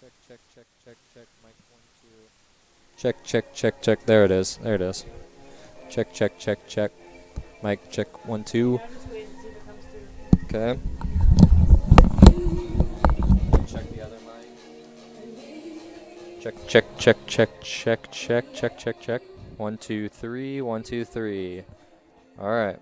Check, check, check, check, check. Mic one, two. Check, check, check, check. There it is. There it is. Check, check, check, check. Mic check one, two. Yeah, I'm just waiting to see if it comes through. Okay. Check the other mic. Check, check, check, check, check, check, check, check, check. 1, 2, 3. 1, 2, 3. All right.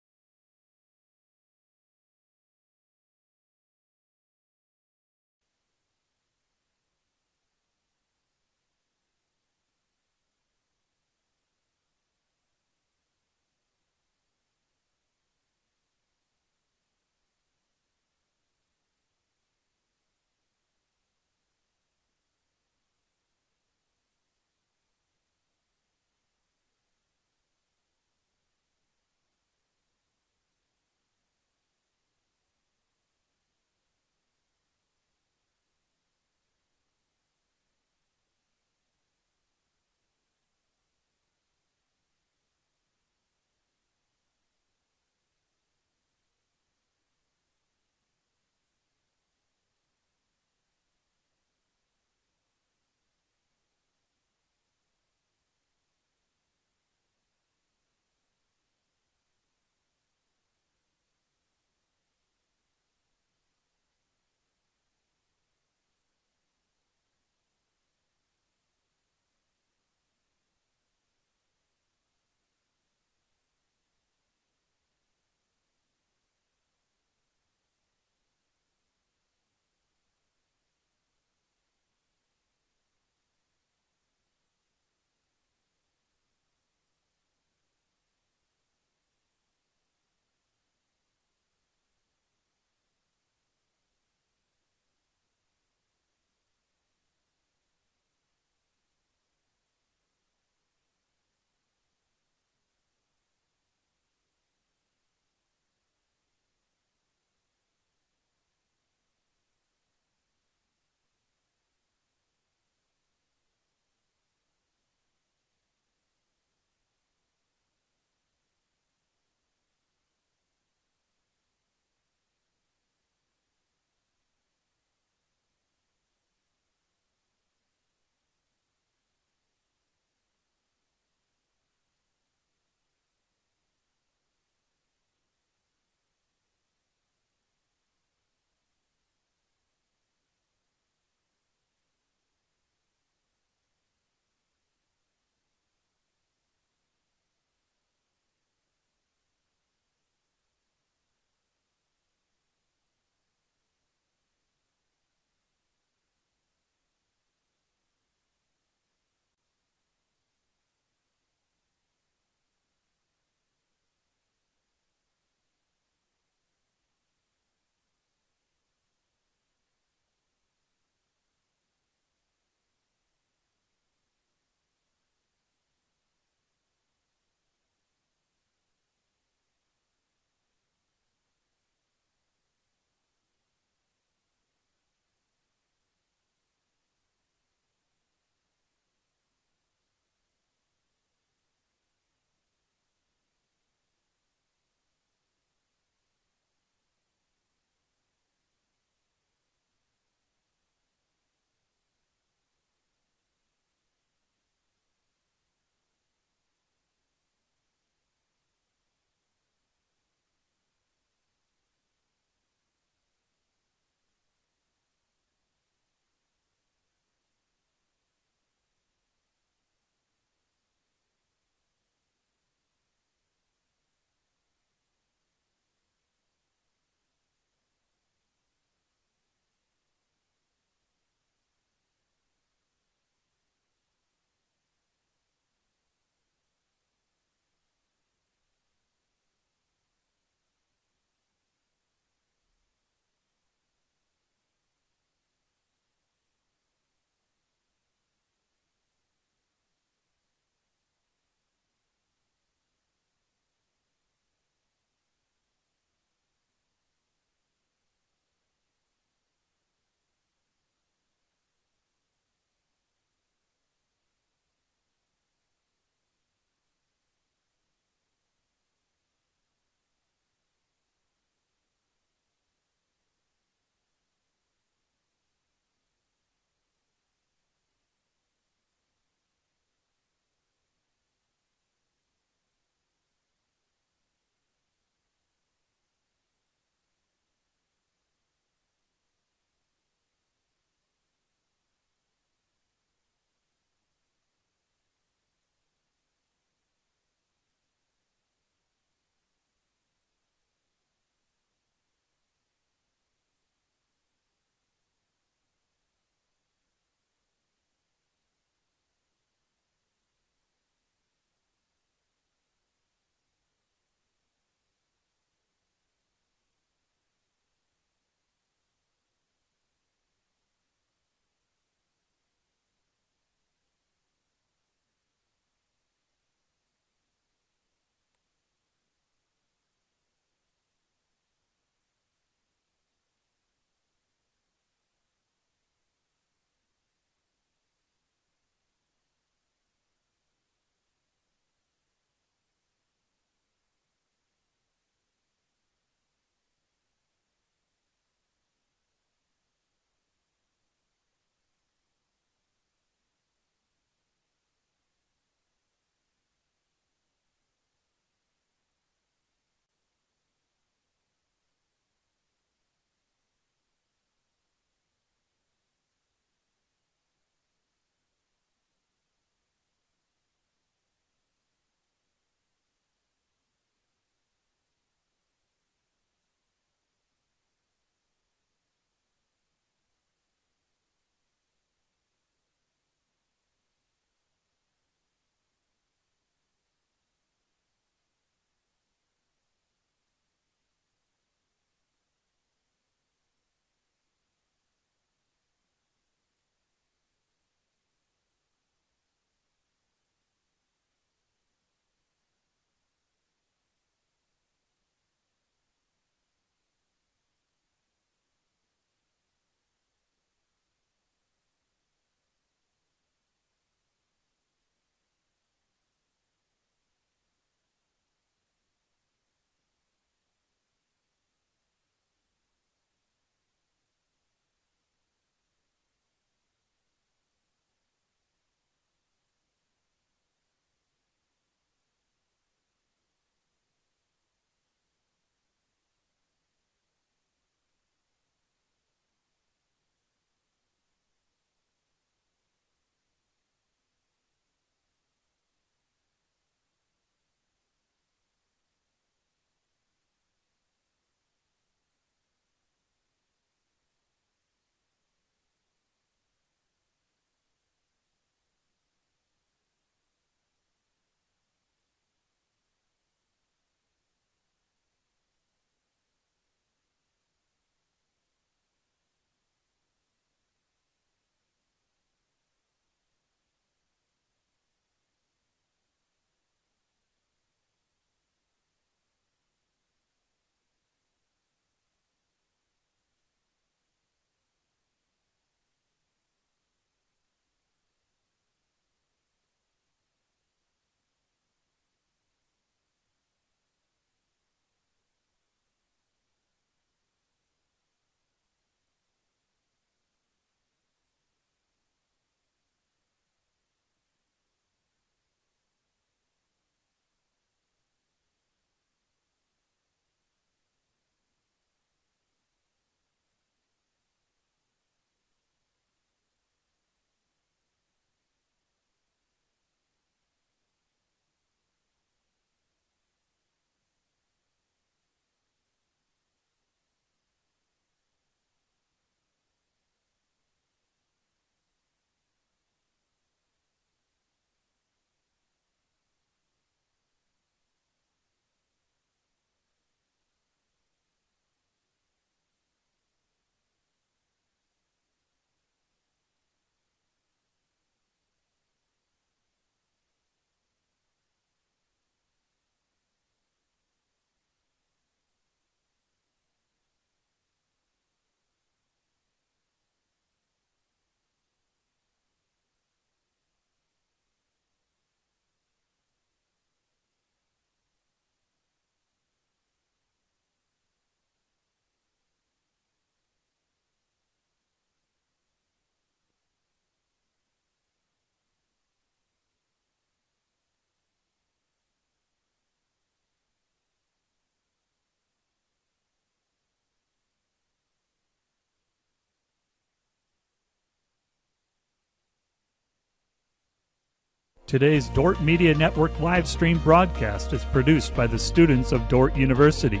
Today's Dordt Media Network live stream broadcast is produced by the students of Dordt University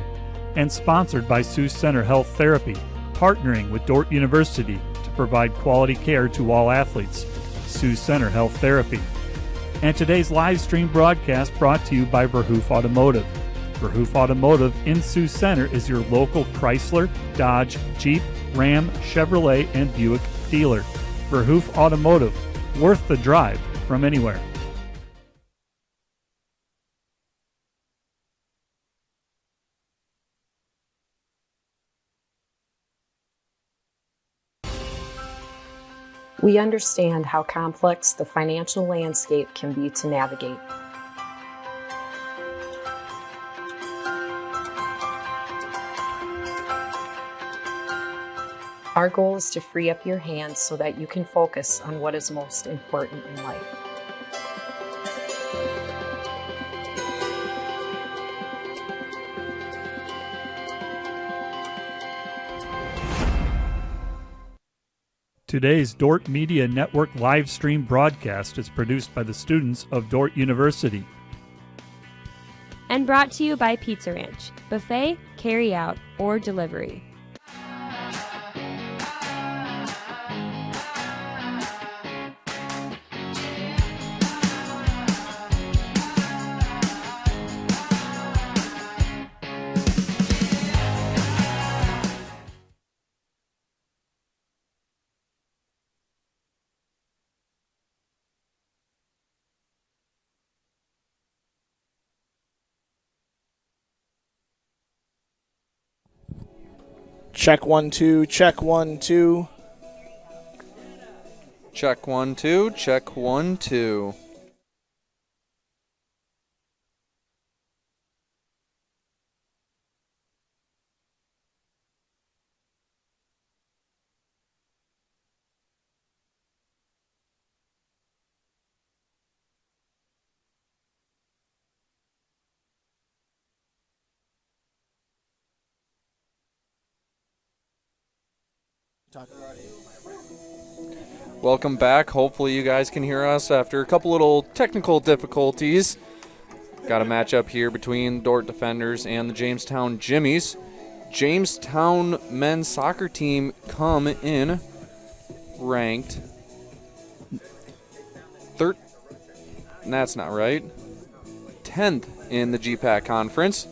and sponsored by Sioux Center Health Therapy, partnering with Dordt University to provide quality care to all athletes. Sioux Center Health Therapy. And today's live stream broadcast brought to you by Verhoof Automotive. Verhoof Automotive in Sioux Center is your local Chrysler, Dodge, Jeep, Ram, Chevrolet, and Buick dealer. Verhoof Automotive, worth the drive from anywhere. We understand how complex the financial landscape can be to navigate. Our goal is to free up your hands so that you can focus on what is most important in life. Today's Dordt Media Network live stream broadcast is produced by the students of Dordt University. And brought to you by Pizza Ranch, buffet, carry out, or delivery. Check 1 2, check 1 2. Check 1 2, check 1 2. Welcome back. Hopefully you guys can hear us after a couple little technical difficulties. Got a matchup here between Dordt Defenders and the Jamestown Jimmies. Jamestown men's soccer team come in ranked that's not right. 10th in the GPAC conference.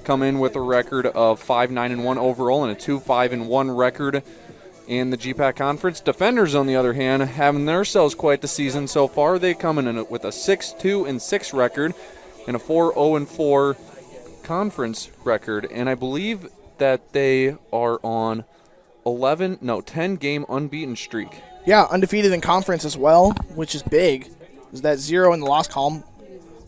Come in with a record of 5-9-1 overall and a 2-5-1 record in the GPAC conference. Defenders, on the other hand, having themselves quite the season so far. They come in with a 6-2-6 record and a 4-0-4 conference record. And I believe that they are on 10-game unbeaten streak. Yeah, undefeated in conference as well, which is big. Is that 0 in the loss column?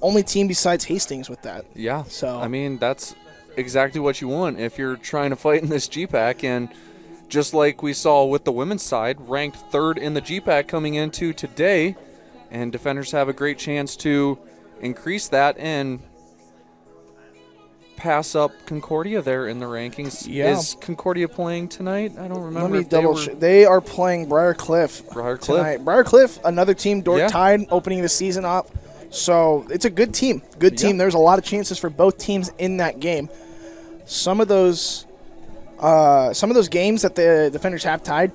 Only team besides Hastings with that. Yeah, so I mean, that's exactly what you want if you're trying to fight in this GPAC. And just like we saw with the women's side, ranked third in the GPAC coming into today, and Defenders have a great chance to increase that and pass up Concordia there in the rankings. Yeah. Is Concordia playing tonight? I don't remember. Let me double check. They are playing Briarcliff tonight. Briarcliff, another team, Dordt tied, opening the season up. So it's a good team. Good team. There's a lot of chances for both teams in that game. Some of those games that the Defenders have tied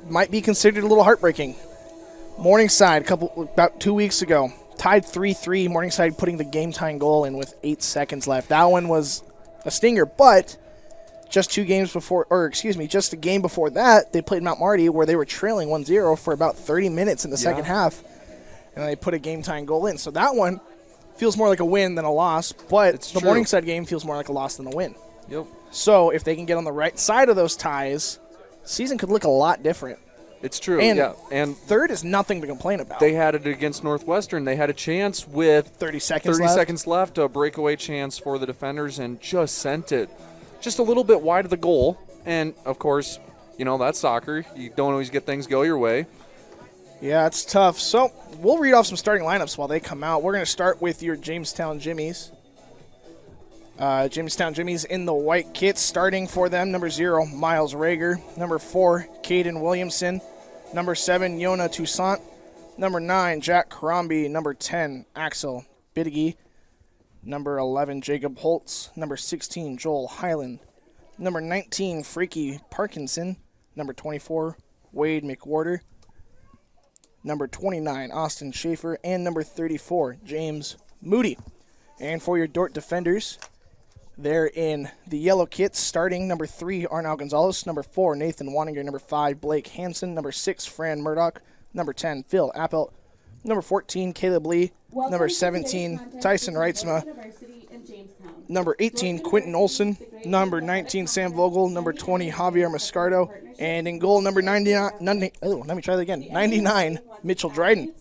might be considered a little heartbreaking. Morningside, about 2 weeks ago, tied 3-3. Morningside putting the game-tying goal in with 8 seconds left. That one was a stinger, but just a game before that, they played Mount Marty where they were trailing 1-0 for about 30 minutes in the second half, and they put a game-tying goal in. So that one feels more like a win than a loss, but the Morningside game feels more like a loss than a win. Yep. So if they can get on the right side of those ties, season could look a lot different. It's true, And third is nothing to complain about. They had it against Northwestern. They had a chance with 30 seconds left, a breakaway chance for the Defenders, and just sent it just a little bit wide of the goal. And, of course, that's soccer. You don't always get things go your way. Yeah, it's tough. So we'll read off some starting lineups while they come out. We're going to start with your Jamestown Jimmies. Jamestown Jimmies in the white kits, starting for them, number 0, Miles Rager. Number 4, Caden Williamson. Number 7, Yona Toussaint. Number 9, Jack Crombie. Number 10, Axel Bidige. Number 11, Jacob Holtz. Number 16, Joel Highland. Number 19, Freaky Parkinson. Number 24, Wade McWhorter. Number 29, Austin Schaefer. And number 34, James Moody. And for your Dordt defenders, they're in the yellow kits, starting number 3, Arnau Gonzalez. Number 4, Nathan Waninger. Number 5, Blake Hansen. Number 6, Fran Murdoch. Number 10, Phil Appelt. Number 14, Caleb Lee. Number 17, Tyson Reitzma. Number 18, Quentin Olson. Number 19, Sam Vogel. Number 20, Javier Moscardo. And in goal, number 99, let me try that again. 99, Mitchell Dryden.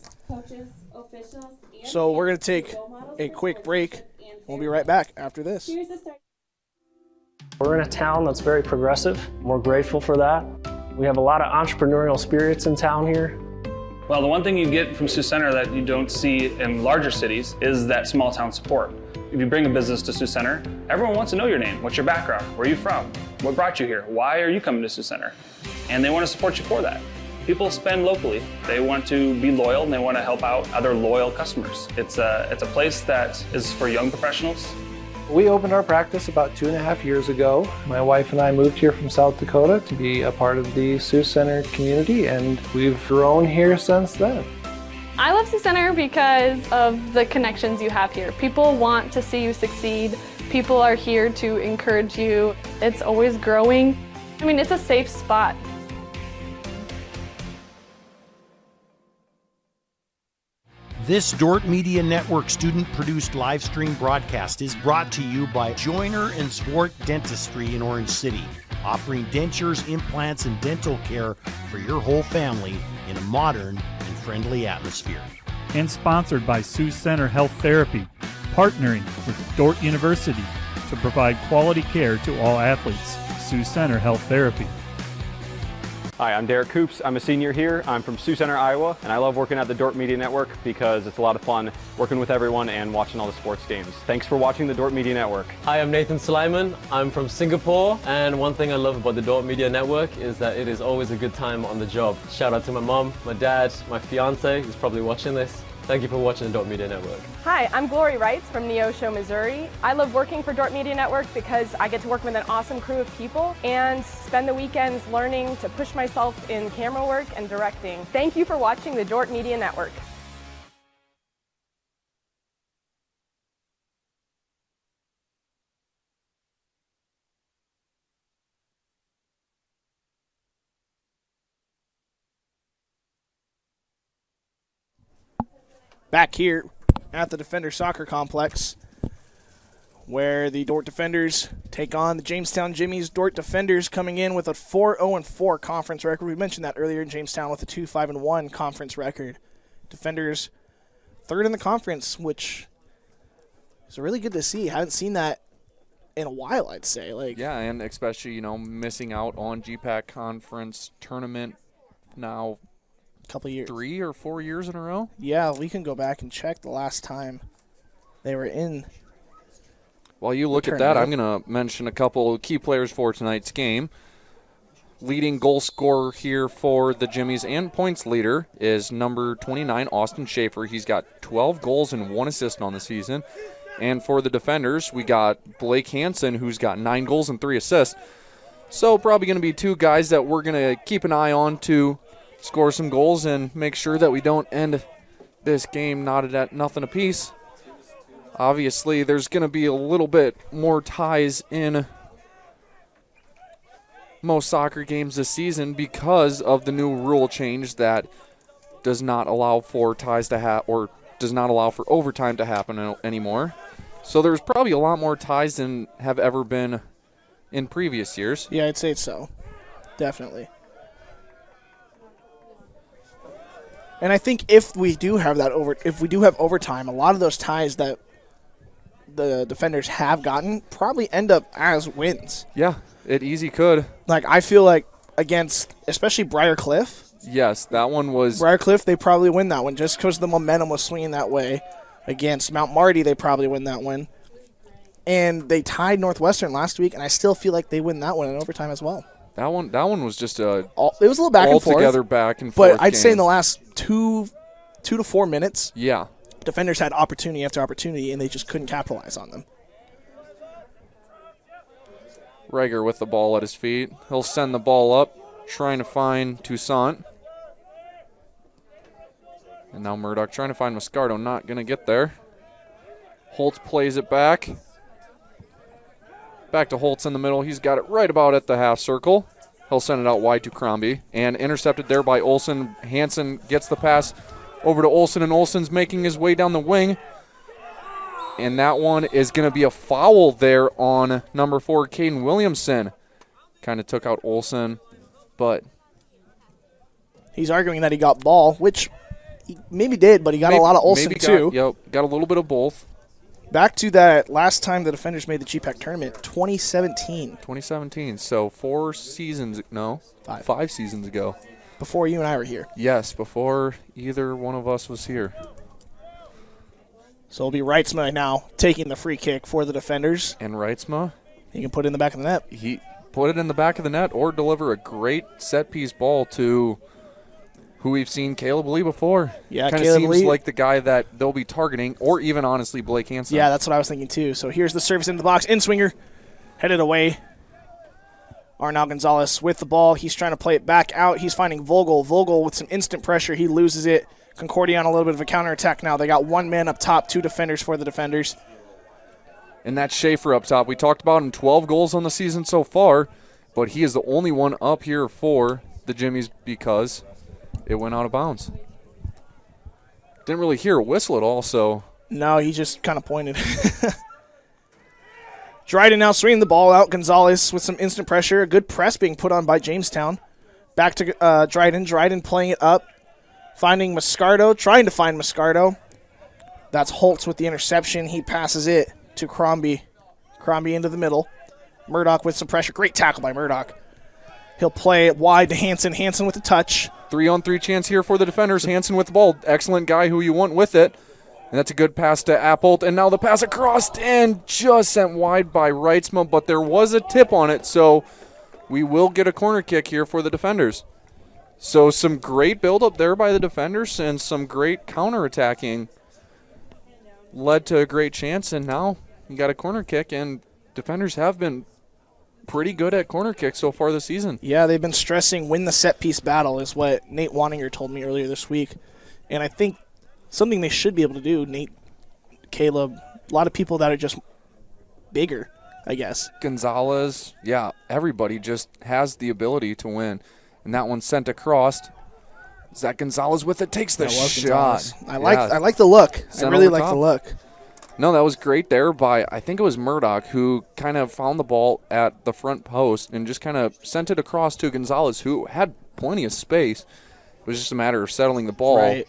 So we're going to take a quick break. We'll be right back after this. We're in a town that's very progressive. We're grateful for that. We have a lot of entrepreneurial spirits in town here. Well, the one thing you get from Sioux Center that you don't see in larger cities is that small town support. If you bring a business to Sioux Center, everyone wants to know your name. What's your background? Where are you from? What brought you here? Why are you coming to Sioux Center? And they want to support you for that. People spend locally. They want to be loyal and they want to help out other loyal customers. It's a place that is for young professionals. We opened our practice about 2.5 years ago. My wife and I moved here from South Dakota to be a part of the Sioux Center community, and we've grown here since then. I love Sioux Center because of the connections you have here. People want to see you succeed. People are here to encourage you. It's always growing. I mean, it's a safe spot. This Dordt Media Network student-produced live stream broadcast is brought to you by Joyner and Zwart Dentistry in Orange City, offering dentures, implants, and dental care for your whole family in a modern and friendly atmosphere. And sponsored by Sioux Center Health Therapy, partnering with Dordt University to provide quality care to all athletes. Sioux Center Health Therapy. Hi, I'm Derek Coops. I'm a senior here. I'm from Sioux Center, Iowa, and I love working at the Dordt Media Network because it's a lot of fun working with everyone and watching all the sports games. Thanks for watching the Dordt Media Network. Hi, I'm Nathan Suleiman. I'm from Singapore, and one thing I love about the Dordt Media Network is that it is always a good time on the job. Shout out to my mom, my dad, my fiance, who's probably watching this. Thank you for watching the Dordt Media Network. Hi, I'm Glory Wrights from Neosho, Missouri. I love working for Dordt Media Network because I get to work with an awesome crew of people and spend the weekends learning to push myself in camera work and directing. Thank you for watching the Dordt Media Network. Back here at the Defender Soccer Complex, where the Dordt Defenders take on the Jamestown Jimmies. Dordt Defenders coming in with a 4-0-4 conference record. We mentioned that earlier. In Jamestown with a 2-5-1 conference record. Defenders third in the conference, which is really good to see. Haven't seen that in a while, I'd say. Yeah, and especially, missing out on GPAC conference tournament now. Couple years, 3 or 4 years in a row. Yeah, we can go back and check the last time they were in. While you look at that, I'm going to mention a couple of key players for tonight's game. Leading goal scorer here for the Jimmies and points leader is number 29, Austin Schaefer. He's got 12 goals and 1 assist on the season. And for the defenders, we got Blake Hansen, who's got 9 goals and 3 assists. So probably going to be 2 guys that we're going to keep an eye on to score some goals and make sure that we don't end this game knotted at nothing apiece. Obviously, there's going to be a little bit more ties in most soccer games this season because of the new rule change that does not allow for ties to or does not allow for overtime to happen anymore. So there's probably a lot more ties than have ever been in previous years. Yeah, I'd say so. Definitely. And I think if we do have overtime, a lot of those ties that the defenders have gotten probably end up as wins. Yeah, it easy could. I feel like against, especially Briarcliff. Yes, that one was. Briarcliff, they probably win that one just because the momentum was swinging that way. Against Mount Marty, they probably win that one. And they tied Northwestern last week, and I still feel like they win that one in overtime as well. That one was just it was a little back and forth. Altogether back and forth. But I'd say in the last 2 2 to 4 minutes. Yeah. Defenders had opportunity after opportunity, and they just couldn't capitalize on them. Rager with the ball at his feet. He'll send the ball up, trying to find Toussaint. And now Murdoch trying to find Moscardo, not going to get there. Holtz plays it back. Back to Holtz in the middle. He's got it right about at the half circle. He'll send it out wide to Crombie. And intercepted there by Olsen. Hansen gets the pass over to Olsen, and Olsen's making his way down the wing. And that one is going to be a foul there on number 4, Caden Williamson. Kind of took out Olsen, but he's arguing that he got ball, which he maybe did, but he got a lot of Olsen too. Got a little bit of both. Back to that last time the Defenders made the GPAC tournament, 2017. 2017, so 5 seasons ago. Before you and I were here. Yes, before either one of us was here. So it'll be Reitzma now taking the free kick for the Defenders. And Reitzma, he can put it in the back of the net. He put it in the back of the net or deliver a great set-piece ball to who we've seen, Caleb Lee, before. Yeah, kind of seems Lee, like the guy that they'll be targeting, or even, honestly, Blake Hansen. Yeah, that's what I was thinking, too. So here's the service into the box. In-swinger, headed away. Arnau Gonzalez with the ball. He's trying to play it back out. He's finding Vogel. Vogel with some instant pressure. He loses it. Concordia on a little bit of a counterattack now. They got 1 man up top, 2 defenders for the Defenders. And that's Schaefer up top. We talked about him, 12 goals on the season so far, but he is the only one up here for the Jimmies because it went out of bounds. Didn't really hear a whistle at all, so. No, he just kind of pointed. Dryden now swinging the ball out. Gonzalez with some instant pressure. A good press being put on by Jamestown. Back to Dryden. Dryden playing it up. Finding Moscardo. Trying to find Moscardo. That's Holtz with the interception. He passes it to Crombie. Crombie into the middle. Murdoch with some pressure. Great tackle by Murdoch. He'll play it wide to Hansen. Hansen with a touch. 3-on-3 chance here for the Defenders. Hansen with the ball. Excellent guy who you want with it. And that's a good pass to Appold. And now the pass across and just sent wide by Reitzma, but there was a tip on it, so we will get a corner kick here for the Defenders. So some great build-up there by the Defenders and some great counterattacking led to a great chance, and now you got a corner kick, and Defenders have been pretty good at corner kicks so far this season. Yeah, they've been stressing win the set-piece battle is what Nate Waninger told me earlier this week. And I think something they should be able to do, Nate, Caleb, a lot of people that are just bigger, I guess. Gonzalez, yeah, everybody just has the ability to win. And that one sent across. Zach Gonzalez with it, takes the shot. I like the look. I really like the look. No, that was great there by, I think it was Murdoch, who kind of found the ball at the front post and just kind of sent it across to Gonzalez, who had plenty of space. It was just a matter of settling the ball. Right.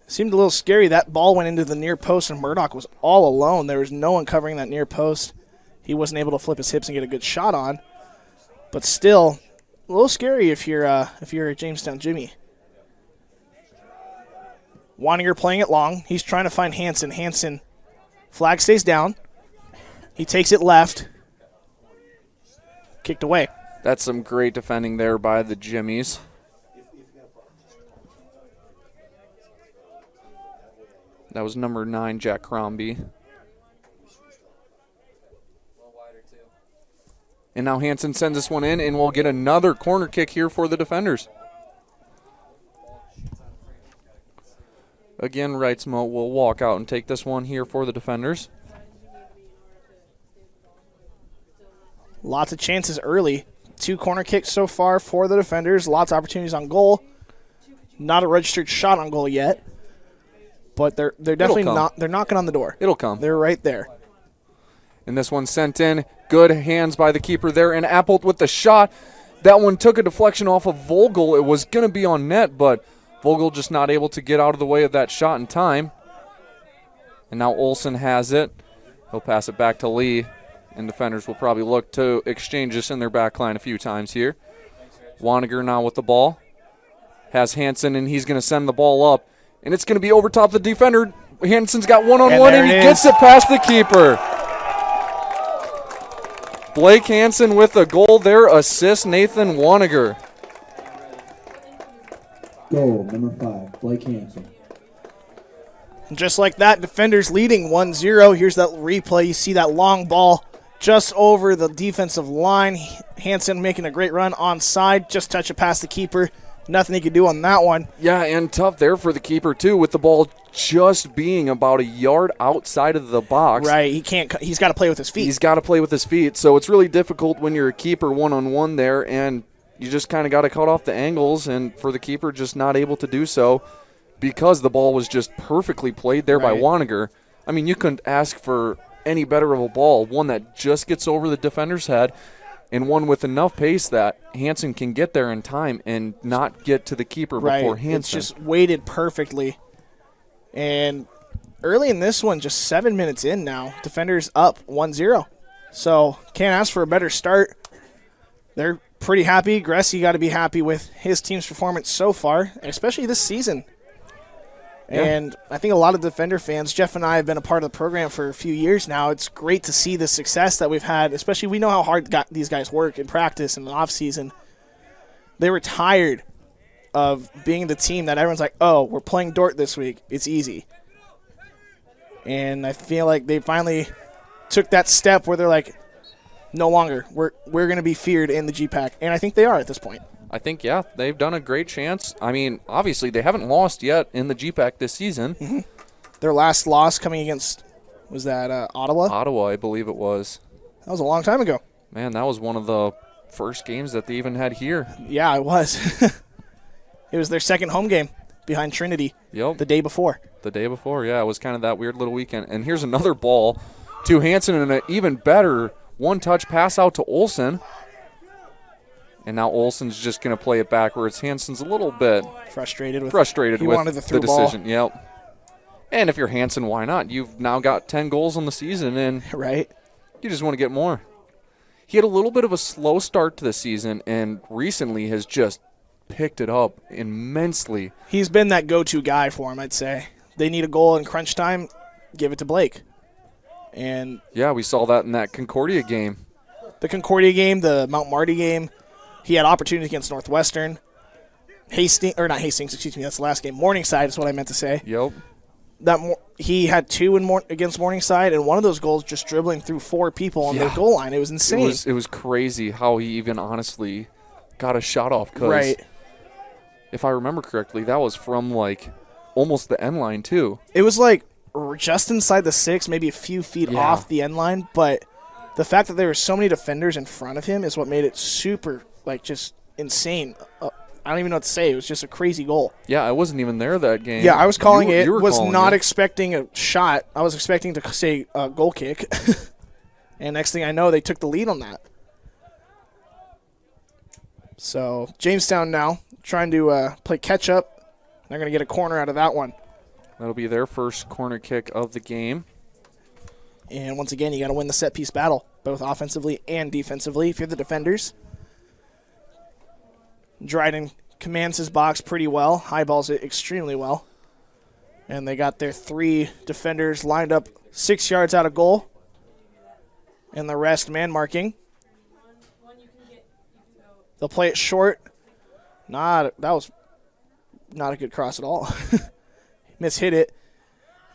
Seemed a little scary. That ball went into the near post, and Murdoch was all alone. There was no one covering that near post. He wasn't able to flip his hips and get a good shot on. But still, a little scary if you're a Jamestown Jimmy. Waninger playing it long. He's trying to find Hansen. Hansen, flag stays down. He takes it left. Kicked away. That's some great defending there by the Jimmies. That was number 9, Jack Crombie. And now Hansen sends this one in, and we'll get another corner kick here for the Defenders. Again, Reitzma will walk out and take this one here for the Defenders. Lots of chances early. 2 corner kicks so far for the Defenders. Lots of opportunities on goal. Not a registered shot on goal yet. But they're definitely not. They're knocking on the door. It'll come. They're right there. And this one sent in. Good hands by the keeper there. And Appold with the shot. That one took a deflection off of Vogel. It was going to be on net, but Vogel just not able to get out of the way of that shot in time. And now Olsen has it. He'll pass it back to Lee. And Defenders will probably look to exchange this in their back line a few times here. Waninger now with the ball. Has Hansen, and he's going to send the ball up. And it's going to be over top the defender. Hansen's got one-on-one, and he gets it past the keeper. Blake Hansen with a goal there. Assist Nathan Waninger. Goal number 5, Blake Hansen. Just like that, defenders leading 1-0. Here's that replay. You see that long ball just over the defensive line. Hansen making a great run onside. Just touch it past the keeper. Nothing he could do on that one. Yeah, and tough there for the keeper, too, with the ball just being about a yard outside of the box. Right, he's got to play with his feet. He's got to play with his feet, so it's really difficult when you're a keeper one-on-one there, and you just kind of got to cut off the angles, and for the keeper just not able to do so because the ball was just perfectly played there by Wanniger. I mean, you couldn't ask for any better of a ball, one that just gets over the defender's head and one with enough pace that Hansen can get there in time and not get to the keeper before Hansen. It's just weighted perfectly. And early in this one, just 7 minutes in now, defenders up 1-0. So can't ask for a better start. They're pretty happy. Gressy got to be happy with his team's performance so far, especially this season. Yeah. And I think a lot of Defender fans, Jeff and I have been a part of the program for a few years now. It's great to see the success that we've had, especially we know how hard these guys work in practice and the offseason. They were tired of being the team that everyone's like, oh, we're playing Dordt this week. It's easy. And I feel like they finally took that step where they're like, no longer. We're going to be feared in the GPAC. And I think they are at this point. I think, yeah, they've done a great chance. I mean, obviously, they haven't lost yet in the GPAC this season. Mm-hmm. Their last loss coming against, was that Ottawa? Ottawa, I believe it was. That was a long time ago. Man, that was one of the first games that they even had here. Yeah, it was. It was their second home game behind Trinity the day before. The day before, yeah. It was kind of that weird little weekend. And here's another ball to Hansen and an even better one-touch pass out to Olsen. And now Olsen's just going to play it backwards. Hansen's a little bit frustrated with the decision. Yep. And if you're Hansen, why not? You've now got 10 goals on the season, and you just want to get more. He had a little bit of a slow start to the season, and recently has just picked it up immensely. He's been that go-to guy for him, I'd say. They need a goal in crunch time, give it to Blake. And yeah, we saw that in that Concordia game. The Concordia game, the Mount Marty game. He had opportunity against Northwestern. That's the last game. Morningside is what I meant to say. Yep. He had two against Morningside, and one of those goals just dribbling through four people on their goal line. It was insane. It was crazy how he even honestly got a shot off. Because if I remember correctly, that was from like almost the end line too. It was like just inside the 6, maybe a few feet off the end line, but the fact that there were so many defenders in front of him is what made it super, just insane. I don't even know what to say. It was just a crazy goal. Yeah, I wasn't even there that game. Yeah, I was calling it. Was not expecting a shot. I was expecting to say a goal kick. And next thing I know, they took the lead on that. So Jamestown now trying to play catch-up. They're going to get a corner out of that one. That'll be their first corner kick of the game. And once again, you got to win the set-piece battle, both offensively and defensively if you're the defenders. Dryden commands his box pretty well, highballs it extremely well. And they got their 3 defenders lined up 6 yards out of goal. And the rest man marking. They'll play it short. That was not a good cross at all. Mishit it.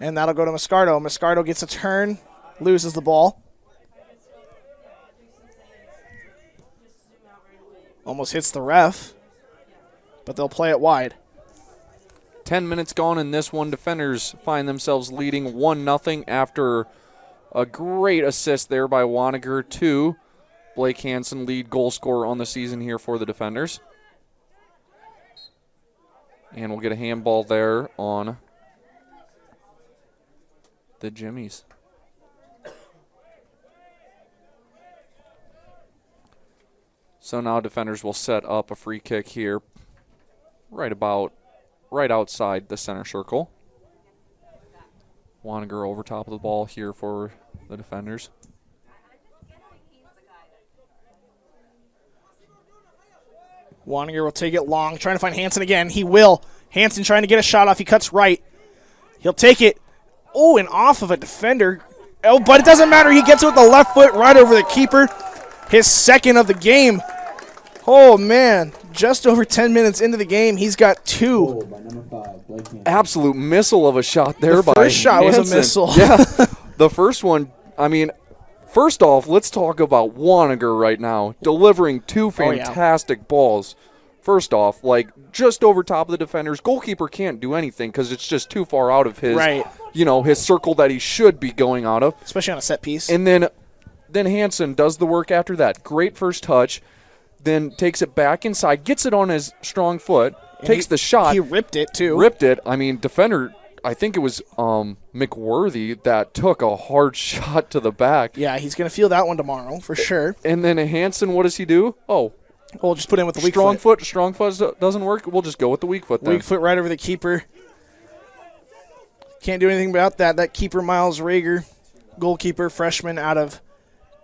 And that'll go to Moscardo. Moscardo gets a turn, loses the ball. Almost hits the ref, but they'll play it wide. 10 minutes gone in this one. Defenders find themselves leading 1-0 after a great assist there by Wanniger to Blake Hansen, lead goal scorer on the season here for the defenders. And we'll get a handball there on the Jimmies. So now defenders will set up a free kick here right outside the center circle. Wanniger over top of the ball here for the defenders. Wanniger will take it long, trying to find Hansen again. He will. Hansen trying to get a shot off. He cuts right. He'll take it. Oh, and off of a defender. Oh, but it doesn't matter. He gets it with the left foot right over the keeper. His second of the game. Oh, man. just over 10 minutes into the game. He's got 2. Absolute missile of a shot there by The first shot was a Hansen. missile. Yeah, the first one, I mean, first off, let's talk about Wanninger right now, delivering 2 fantastic balls. First off, like, just over top of the defenders. Goalkeeper can't do anything because it's just too far out of his, his circle that he should be going out of. Especially on a set piece. And then Hansen does the work after that. Great first touch. Then takes it back inside, gets it on his strong foot, takes the shot. He ripped it, too. Ripped it. I mean, defender, I think it was McWorthy that took a hard shot to the back. Yeah, he's going to feel that one tomorrow for sure. And then Hansen, what does he do? We'll just put in with the weak strong foot. Strong foot doesn't work. We'll just go with the weak foot then. Weak foot right over the keeper. Can't do anything about that. That keeper, Miles Rager, goalkeeper, freshman out of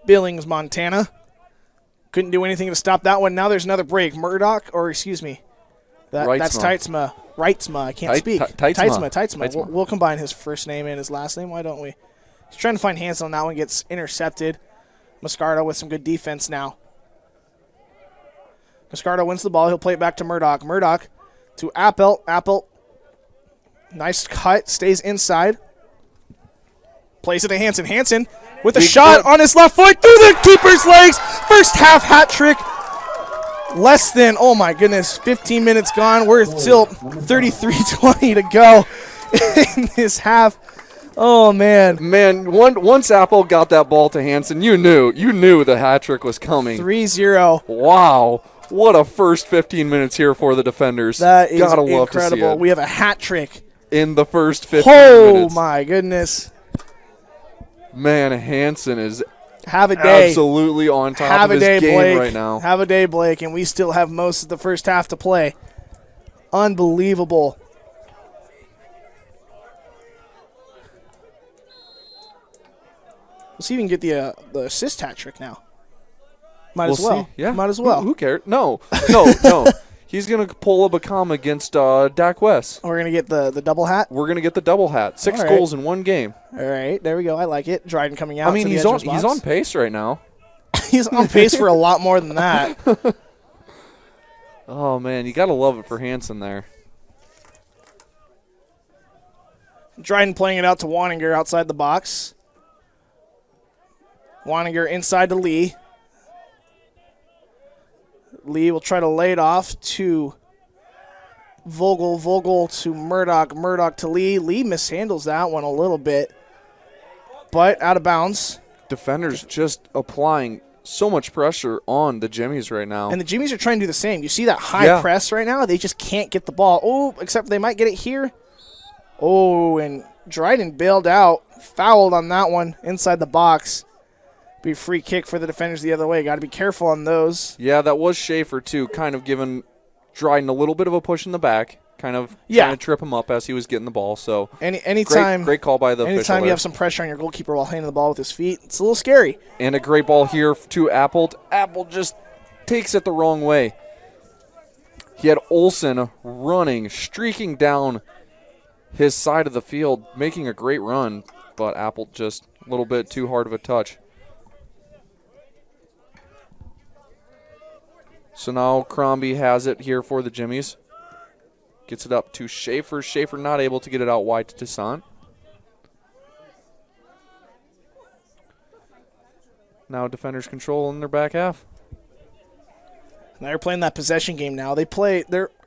Billings, Montana. Couldn't do anything to stop that one. Now there's another break. That's Teitzma. Reitzma. I can't speak. Teitzma. We'll combine his first name and his last name. Why don't we? He's trying to find Hansen on that one. Gets intercepted. Moscardo with some good defense now. Moscardo wins the ball. He'll play it back to Murdoch. Murdoch to Appelt. Appelt. Nice cut. Stays inside. Plays it to Hansen. Hansen with a shot on his left foot through the keeper's legs. First half hat trick. Less than, 15 minutes gone. We're still 33-20 to go in this half. Oh, man. Once Apple got that ball to Hansen, you knew the hat trick was coming. 3-0. Wow. What a first 15 minutes here for the defenders. That is Gotta love incredible. to see it. We have a hat trick. In the first 15 minutes. Oh, my goodness. Man, Hansen is Have a day. Absolutely on top of his game Blake. right now. Have a day, Blake, and we still have most of the first half to play. Unbelievable. Let's see if we can get the assist hat trick now. Might as well. See. Yeah. Might as well. Who cares? No. He's going to pull a Bacama against Dak West. We're going to get the double hat? We're going to get the double hat. 6 goals in 1 game. All right. There we go. I like it. Dryden coming out. I mean, he's on pace right now. He's on pace for a lot more than that. Oh, man. You got to love it for Hansen there. Dryden playing it out to Wanninger outside the box. Wanninger inside to Lee. Lee will try to lay it off to Vogel. Vogel to Murdoch. Murdoch to Lee. Lee mishandles that one a little bit, but out of bounds. Defenders just applying so much pressure on the Jimmies right now. And the Jimmies are trying to do the same. You see that high press right now? They just can't get the ball. Oh, except they might get it here. Oh, and Dryden bailed out. Fouled on that one inside the box. Be a free kick for the defenders the other way. Got to be careful on those. Yeah, that was Schaefer, too, kind of giving Dryden a little bit of a push in the back, kind of trying to trip him up as he was getting the ball. So anytime, great call by the official. Anytime you have some pressure on your goalkeeper while handling the ball with his feet, it's a little scary. And a great ball here to Apple. Apple just takes it the wrong way. He had Olsen running, streaking down his side of the field, making a great run, but Apple just a little bit too hard of a touch. So now Crombie has it here for the Jimmies. Gets it up to Schaefer. Schaefer not able to get it out wide to Toussaint. Now defenders control in their back half. Now they're playing that possession game now. I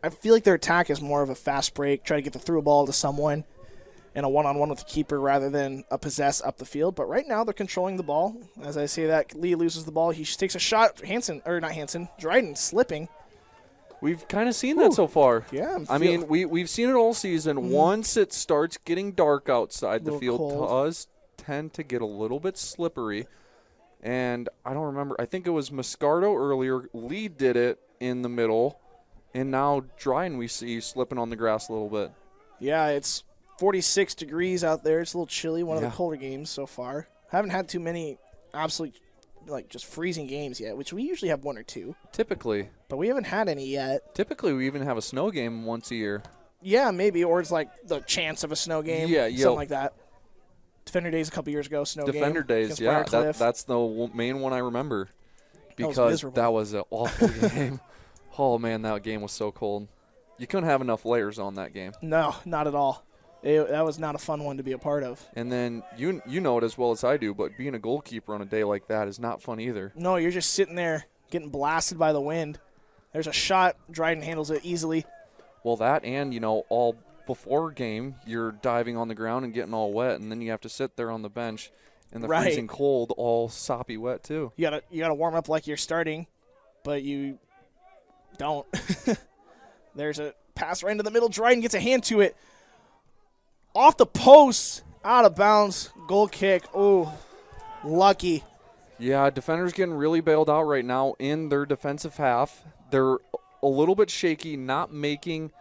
feel like their attack is more of a fast break, try to get the through ball to someone and a one-on-one with the keeper rather than a possess up the field. But right now they're controlling the ball. As I say that, Lee loses the ball. He takes a shot. Dryden slipping. We've kind of seen that so far. Yeah. We've seen it all season. Once it starts getting dark outside, the field does tend to get a little bit slippery. And I don't remember. I think it was Moscardo earlier. Lee did it in the middle. And now Dryden we see slipping on the grass a little bit. Yeah, it's 46 degrees out there. It's a little chilly. One of the colder games so far. Haven't had too many absolute, just freezing games yet, which we usually have 1 or 2. Typically. But we haven't had any yet. Typically, we even have a snow game once a year. Yeah, maybe. Or it's like the chance of a snow game. Yeah, something like that. Defender Days a couple years ago, snow game. Defender Days, yeah. That's the main one I remember because that was an awful game. Oh, man, that game was so cold. You couldn't have enough layers on that game. No, not at all. That was not a fun one to be a part of. And then you know it as well as I do, but being a goalkeeper on a day like that is not fun either. No, you're just sitting there getting blasted by the wind. There's a shot. Dryden handles it easily. Well, that and, all before game, you're diving on the ground and getting all wet, and then you have to sit there on the bench in the freezing cold, all soppy wet too. You gotta warm up like you're starting, but you don't. There's a pass right into the middle. Dryden gets a hand to it. Off the post, out of bounds, goal kick. Oh, lucky. Yeah, defenders getting really bailed out right now in their defensive half. They're a little bit shaky, not making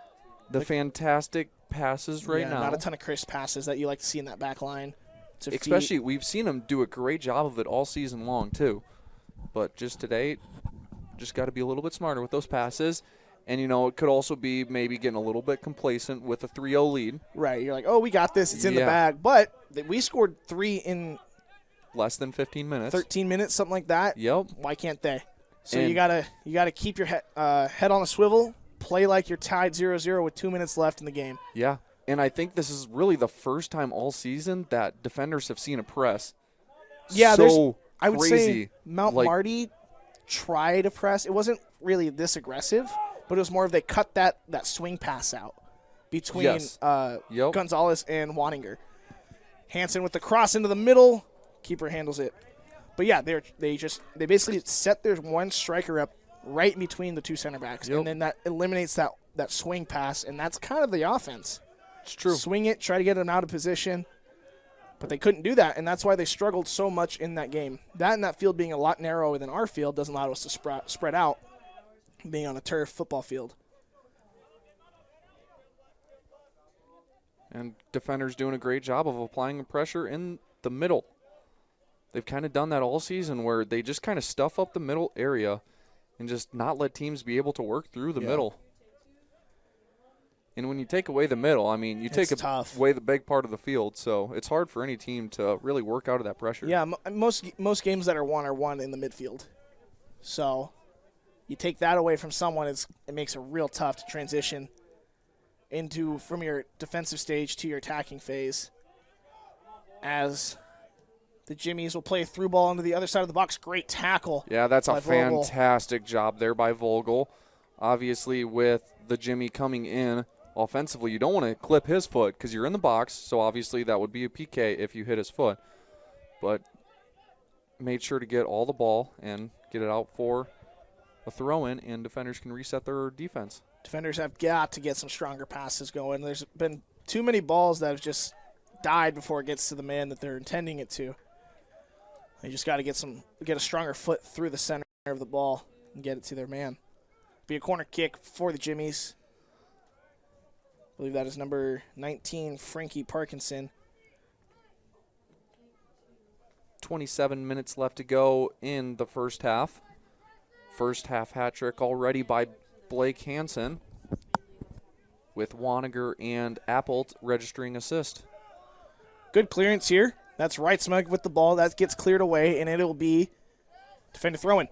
the fantastic passes right now. Not a ton of crisp passes that you like to see in that back line. Especially, we've seen them do a great job of it all season long, too. But just today, just got to be a little bit smarter with those passes. And, it could also be maybe getting a little bit complacent with a 3-0 lead. Right. You're like, oh, we got this. It's in the bag. But we scored 3 in less than 15 minutes. 13 minutes, something like that. Yep. Why can't they? So you gotta keep your head on a swivel, play like you're tied 0-0 with 2 minutes left in the game. Yeah. And I think this is really the first time all season that defenders have seen a press. Yeah, so I would crazy. say Mount Marty tried a press. It wasn't really this aggressive, but it was more of they cut that swing pass out between Gonzalez and Waninger. Hansen with the cross into the middle. Keeper handles it. But, yeah, they basically set their one striker up right in between the two center backs, and then that eliminates that swing pass, and that's kind of the offense. It's true. Swing it, try to get them out of position, but they couldn't do that, and that's why they struggled so much in that game. That and that field being a lot narrower than our field doesn't allow us to spread out, being on a turf football field. And defenders doing a great job of applying the pressure in the middle. They've kind of done that all season where they just kind of stuff up the middle area and just not let teams be able to work through the middle. And when you take away the middle, I mean, you take away the big part of the field, so it's hard for any team to really work out of that pressure. Yeah, most games that are won in the midfield. So you take that away from someone, it makes it real tough to transition from your defensive stage to your attacking phase, as the Jimmies will play a through ball into the other side of the box. Great tackle. Yeah, that's a Vogel. fantastic job there by Vogel. Obviously, with the Jimmy coming in offensively, you don't want to clip his foot because you're in the box, so obviously that would be a PK if you hit his foot. But made sure to get all the ball and get it out for a throw-in, and defenders can reset their defense. Defenders have got to get some stronger passes going. There's been too many balls that have just died before it gets to the man that they're intending it to. They just got to get a stronger foot through the center of the ball and get it to their man. Be a corner kick for the Jimmies. I believe that is number 19, Frankie Parkinson. 27 minutes left to go in the first half. First half hat trick already by Blake Hansen, with Waninger and Appelt registering assist. Good clearance here. That's right smug with the ball. That gets cleared away, and it'll be defender throwing.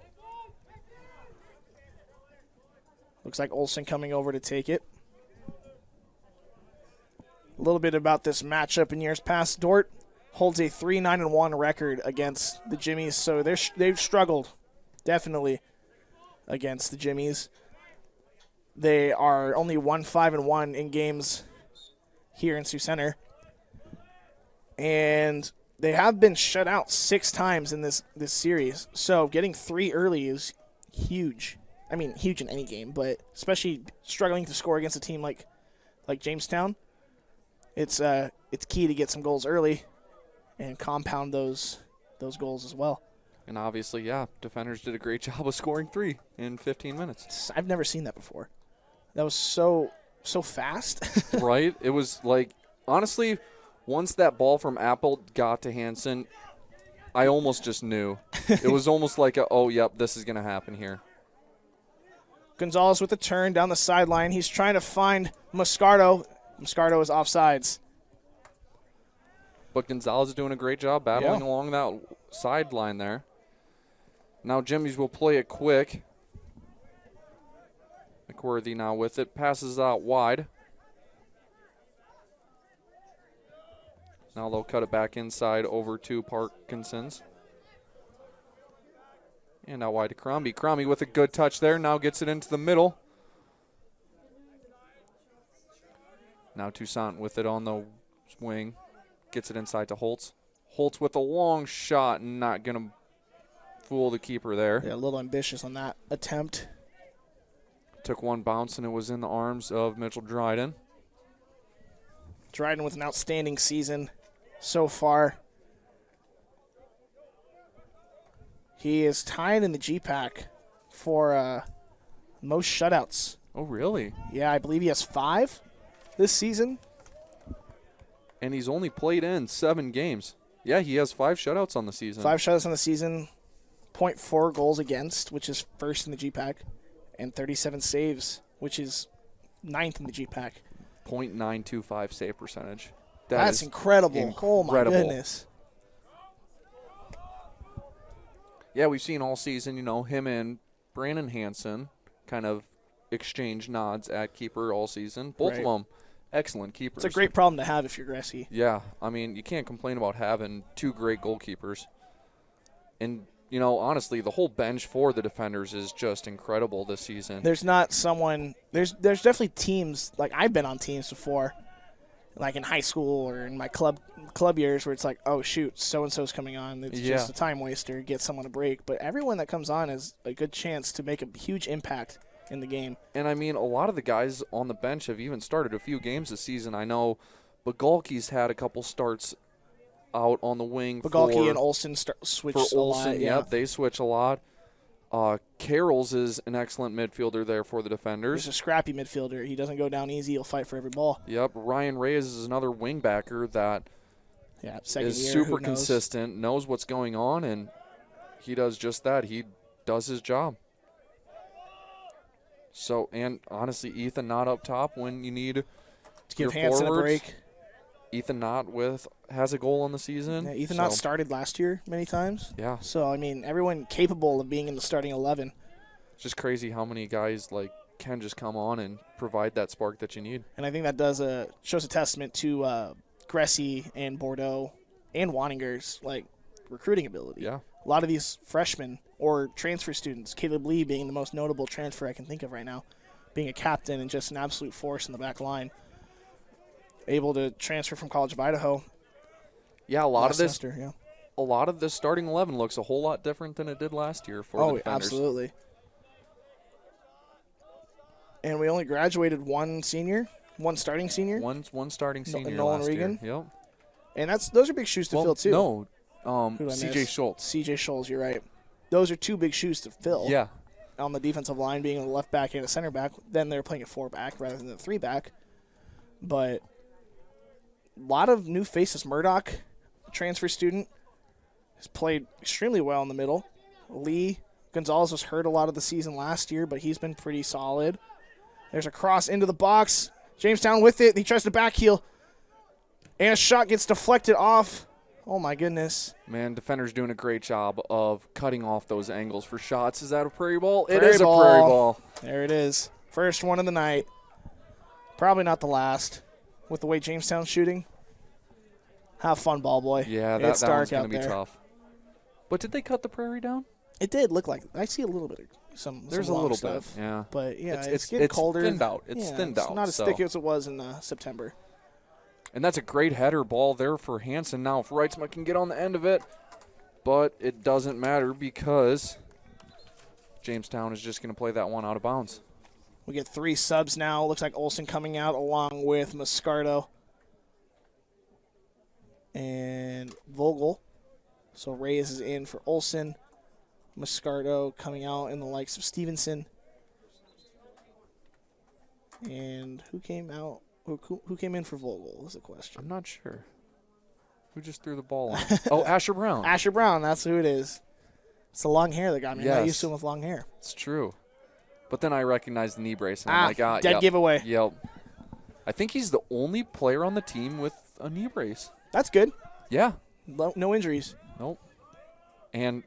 Looks like Olsen coming over to take it. A little bit about this matchup in years past. Dordt holds a 3-9-1 record against the Jimmies, so they've struggled definitely against the Jimmies. They are only 1-5-1 in games here in Sioux Center. And they have been shut out 6 times in this series. So getting 3 early is huge. I mean, huge in any game, but especially struggling to score against a team like Jamestown. It's key to get some goals early and compound those goals as well. And obviously, yeah, defenders did a great job of scoring 3 in 15 minutes. I've never seen that before. That was so fast. Right? It was like, honestly, once that ball from Apple got to Hansen, I almost just knew. It was almost like, yep, this is going to happen here. Gonzalez with a turn down the sideline. He's trying to find Moscardo. Moscardo is offsides. But Gonzalez is doing a great job battling along that sideline there. Now Jimmy's will play it quick. McWorthy now with it. Passes out wide. Now they'll cut it back inside over to Parkinson's. And out wide to Crombie. Crombie with a good touch there. Now gets it into the middle. Now Toussaint with it on the wing. Gets it inside to Holtz. Holtz with a long shot. Not going to fool the keeper there. Yeah, a little ambitious on that attempt. Took one bounce, and it was in the arms of Mitchell Dryden. Dryden with an outstanding season so far. He is tied in the GPAC for most shutouts. Oh, really? Yeah, I believe he has 5 this season. And he's only played in 7 games. Yeah, he has 5 shutouts on the season. 5 shutouts on the season, 0.4 goals against, which is first in the GPAC, and 37 saves, which is 9th in the GPAC. .925 save percentage. That's incredible. Oh, my goodness. Yeah, we've seen all season, him and Brandon Hansen kind of exchange nods at keeper all season. Both of them excellent keepers. It's a great problem to have if you're Gressie. Yeah, I mean, you can't complain about having 2 great goalkeepers. And, honestly, the whole bench for the defenders is just incredible this season. There's not someone – there's definitely teams – like I've been on teams before, like in high school or in my club years where it's like, oh, shoot, so-and-so's coming on. It's just a time waster. Get someone a break. But everyone that comes on has a good chance to make a huge impact in the game. And, I mean, a lot of the guys on the bench have even started a few games this season. I know Bagalki's had a couple starts out on the wing. Bagalki and Olsen switch a lot. Yeah, they switch a lot. Carroll's is an excellent midfielder there for the defenders. He's a scrappy midfielder. He doesn't go down easy. He'll fight for every ball. Yep. Ryan Reyes is another wingbacker that is super consistent, knows what's going on, and he does just that. He does his job. So, and honestly, Ethan Knott up top when you need to give Hansen a break. Ethan Knott has a goal on the season. Yeah, Ethan Knott started last year many times. Yeah. So, I mean, everyone capable of being in the starting 11. It's just crazy how many guys can just come on and provide that spark that you need. And I think that shows a testament to Gressie and Bordeaux and Waninger's recruiting ability. Yeah. A lot of these freshmen or transfer students, Caleb Lee being the most notable transfer I can think of right now, being a captain and just an absolute force in the back line, able to transfer from College of Idaho. Yeah, a lot of this starting 11 looks a whole lot different than it did last year for the defenders. Absolutely. And we only graduated one starting senior. One starting senior Nolan last Regan. Year. Yep. And those are big shoes to fill too. No, C.J. Schultz. C.J. Schultz, you're right. Those are 2 big shoes to fill. Yeah. On the defensive line, being a left back and a center back, then they're playing a 4-back rather than a 3-back. But a lot of new faces. Murdoch, a transfer student, has played extremely well in the middle. Lee Gonzalez was hurt a lot of the season last year, but he's been pretty solid. There's a cross into the box. Jamestown with it. He tries to backheel. And a shot gets deflected off. Oh, my goodness. Man, defenders doing a great job of cutting off those angles for shots. Is that a prairie ball? It is a prairie ball. There it is. First one of the night. Probably not the last with the way Jamestown's shooting. Have fun, ball boy. Yeah, that one's going to be tough. But did they cut the prairie down? It did look like. I see a little bit of some. There's some a little stuff, bit, yeah. But yeah, it's getting colder. Thinned out. It's thinned out. It's not as thick as it was in September. And that's a great header ball there for Hansen. Now, if Reitzma can get on the end of it, but it doesn't matter because Jamestown is just going to play that one out of bounds. We get 3 subs now. Looks like Olsen coming out along with Moscardo and Vogel. So Reyes is in for Olsen. Moscardo coming out in the likes of Stevenson. And who came out? Who came in for Vogel is the question. I'm not sure. Who just threw the ball on? Oh, Asher Brown. Asher Brown, that's who it is. It's the long hair that got me. I'm not used to him with long hair. It's true. But then I recognized the knee brace, and I'm like, dead giveaway. Yep. I think he's the only player on the team with a knee brace. That's good. Yeah. No injuries. Nope. And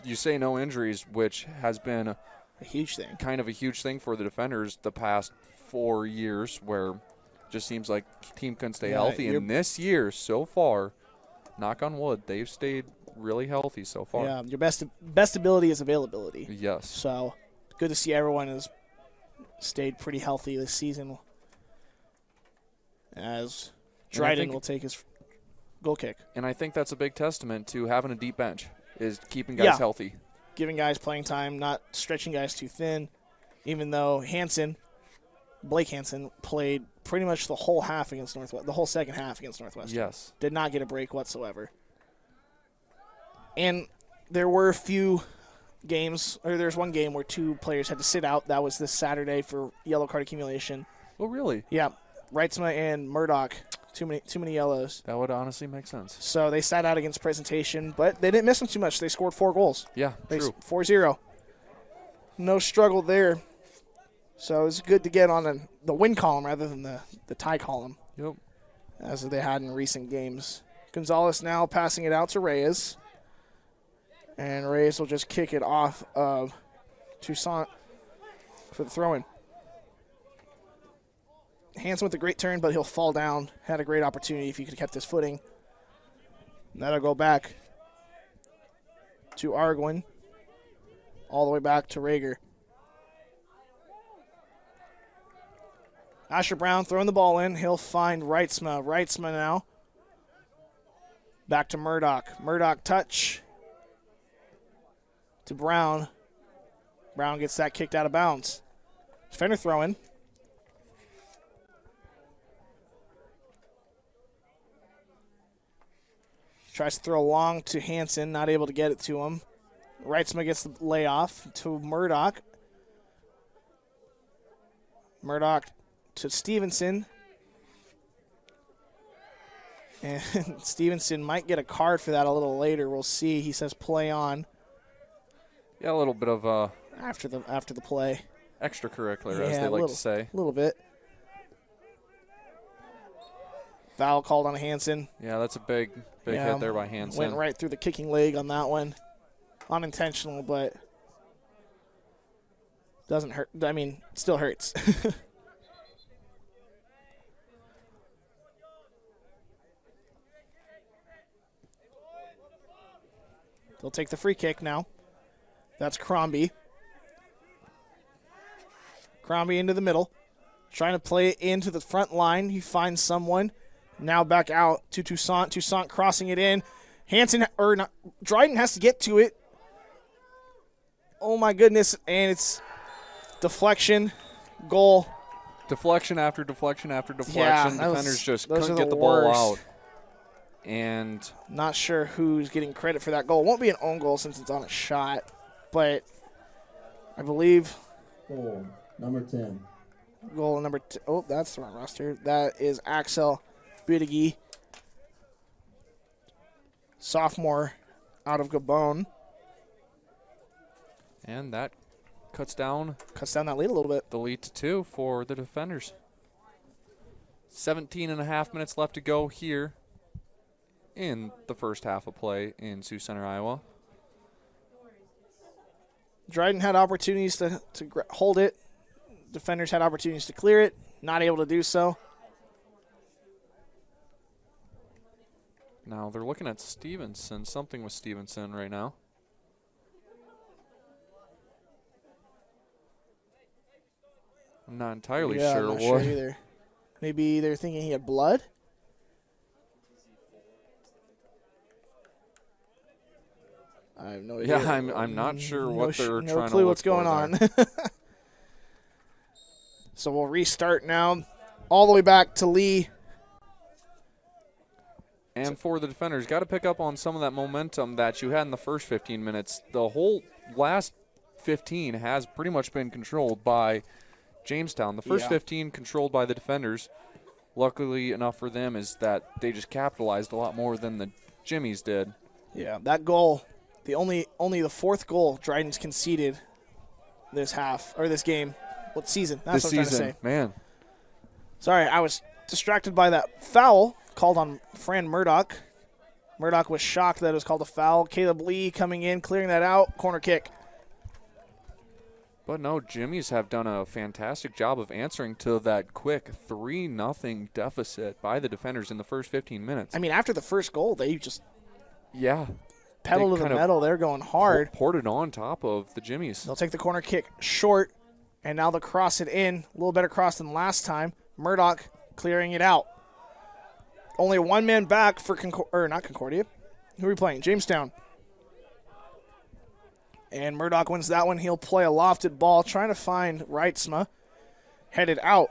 you say no injuries, which has been a huge thing. Kind of a huge thing for the defenders the past 4 years, where just seems like team couldn't stay healthy. And this year, so far, knock on wood, they've stayed really healthy so far. Yeah, your best ability is availability. Yes. So good to see everyone has stayed pretty healthy this season. As Dryden will take his goal kick. And I think that's a big testament to having a deep bench, is keeping guys healthy. Giving guys playing time, not stretching guys too thin, even though Blake Hansen played pretty much the whole half against Northwest, the whole second half against Northwestern. Yes. Did not get a break whatsoever. And there were a few games, or there's one game where 2 players had to sit out. That was this Saturday for yellow card accumulation. Oh, really? Yeah. Reitzma and Murdoch, too many yellows. That would honestly make sense. So they sat out against Presentation, but they didn't miss them too much. They scored 4 goals. Yeah, true. 4-0. No struggle there. So it's good to get on the win column rather than the tie column. Yep. As they had in recent games. Gonzalez now passing it out to Reyes. And Reyes will just kick it off of Toussaint for the throw-in. Hansen with a great turn, but he'll fall down. Had a great opportunity if he could have kept his footing. And that'll go back to Arguin. All the way back to Rager. Asher Brown throwing the ball in. He'll find Reitzma. Reitzma now. Back to Murdoch. Murdoch touch to Brown. Brown gets that kicked out of bounds. Defender throw-in. Tries to throw long to Hansen, not able to get it to him. Reitzma gets the layoff to Murdoch. Murdoch to Stevenson. And Stevenson might get a card for that a little later. We'll see. He says play on. Yeah, a little bit of after the play. Extracurricular, as they like to say. A little bit. Foul called on Hansen. Yeah, that's a big hit there by Hansen. Went right through the kicking leg on that one. Unintentional, but doesn't hurt. I mean, still hurts. They'll take the free kick now. That's Crombie. Crombie into the middle. Trying to play it into the front line. He finds someone. Now back out to Toussaint. Toussaint crossing it in. Dryden has to get to it. Oh, my goodness. And it's deflection, goal. Deflection after deflection after deflection. Yeah, Defenders just couldn't get the ball out. And not sure who's getting credit for that goal. It won't be an own goal since it's on a shot. But I believe. Goal number 10. Goal number 10. Oh, that's the wrong roster. That is Axel Bidigi, sophomore out of Gabon. And that cuts down that lead a little bit. The lead to 2 for the defenders. 17 and a half minutes left to go here in the first half of play in Sioux Center, Iowa. Dryden had opportunities to hold it. Defenders had opportunities to clear it. Not able to do so. Now they're looking at Stevenson. Something with Stevenson right now. I'm not entirely sure I'm not what. sure either. Maybe they're thinking he had blood? I have no idea. Yeah, I'm not sure what they're trying to look for. No clue what's going on. So we'll restart now. All the way back to Lee. And for the defenders, got to pick up on some of that momentum that you had in the first 15 minutes. The whole last 15 has pretty much been controlled by Jamestown. The first 15 controlled by the defenders. Luckily enough for them is that they just capitalized a lot more than the Jimmies did. Yeah, that goal, only the fourth goal Dryden's conceded this half, or this game. What season? That's what I'm trying to say. Man. Sorry, I was distracted by that foul called on Fran Murdoch. Murdoch was shocked that it was called a foul. Caleb Lee coming in, clearing that out. Corner kick. But no, Jimmy's have done a fantastic job of answering to that quick 3-0 deficit by the defenders in the first 15 minutes. I mean, after the first goal, they just They pedal to the metal. They're going hard. Poured it on top of the Jimmies. They'll take the corner kick short, and now they'll cross it in. A little better cross than last time. Murdoch clearing it out. Only one man back for not Concordia. Who are we playing? Jamestown. And Murdoch wins that one. He'll play a lofted ball, trying to find Reitzma. Headed out.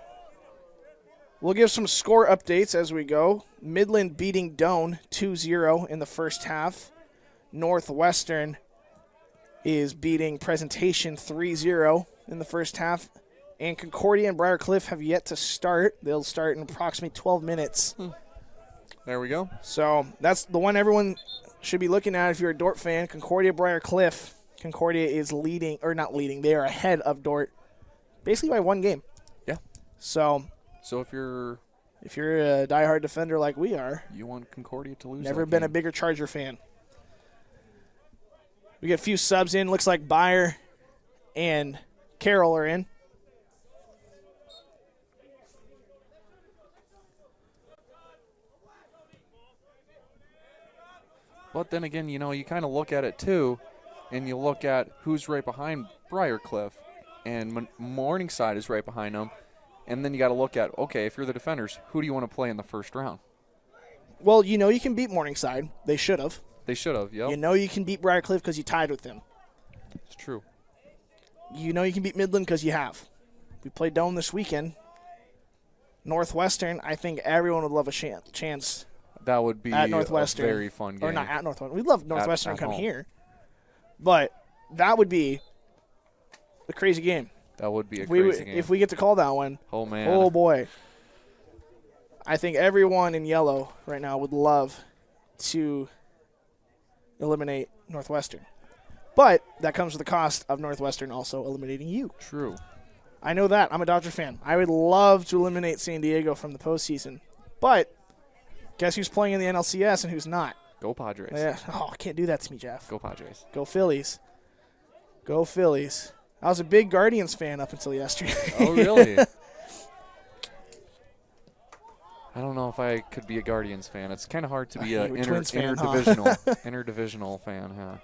We'll give some score updates as we go. Midland beating Doane 2-0 in the first half. Northwestern is beating Presentation 3-0 in the first half. And Concordia and Briarcliff have yet to start. They'll start in approximately 12 minutes. There we go. So that's the one everyone should be looking at if you're a Dordt fan. Concordia, Briarcliff. Concordia is leading, or not leading. They are ahead of Dordt basically by one game. Yeah. So if you're a diehard defender like we are, you want Concordia to lose. Never been a bigger Charger fan. We get a few subs in. Looks like Byer and Carroll are in. But then again, you kind of look at it too, and you look at who's right behind Briarcliff, and Morningside is right behind them. And then you got to look at, okay, if you're the defenders, who do you want to play in the first round? Well, you can beat Morningside. They should have. They should have, yep. You can beat Briarcliff because you tied with them. It's true. You can beat Midland because you have. We play Doane this weekend. Northwestern, I think everyone would love a chance. That would be at Northwestern. A very fun game. Or not at Northwestern. We'd love Northwestern to come home. here. But that would be a crazy game. That would be a crazy game. If we get to call that one. Oh, man. Oh, boy. I think everyone in yellow right now would love to eliminate Northwestern. But that comes with the cost of Northwestern also eliminating you. True. I know that. I'm a Dodger fan. I would love to eliminate San Diego from the postseason. But guess who's playing in the NLCS and who's not? Go Padres. Yeah. Oh, can't do that to me, Jeff. Go Padres. Go Phillies. Go Phillies. I was a big Guardians fan up until yesterday. Oh, really? I don't know if I could be a Guardians fan. It's kind of hard to be an interdivisional fan, huh?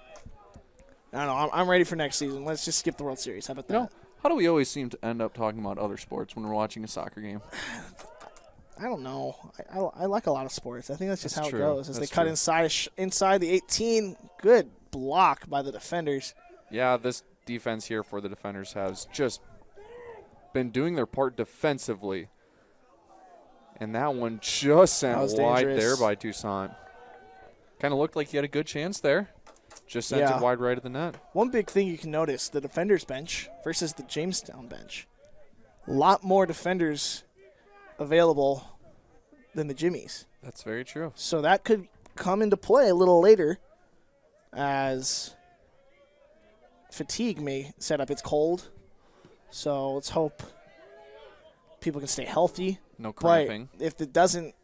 I don't know. I'm ready for next season. Let's just skip the World Series. How about that? How do we always seem to end up talking about other sports when we're watching a soccer game? I don't know. I like a lot of sports. I think that's just how true. it goes. As That's they cut true. inside the 18. Good block by the defenders. Yeah, this defense here for the defenders has just been doing their part defensively. And that one just sent wide there by Toussaint. Kind of looked like he had a good chance there. Just sent it wide right of the net. One big thing you can notice, the defenders bench versus the Jamestown bench. A lot more defenders available than the Jimmies. That's very true. So that could come into play a little later as fatigue may set up. It's cold, so let's hope people can stay healthy. No cramping. But if it doesn't,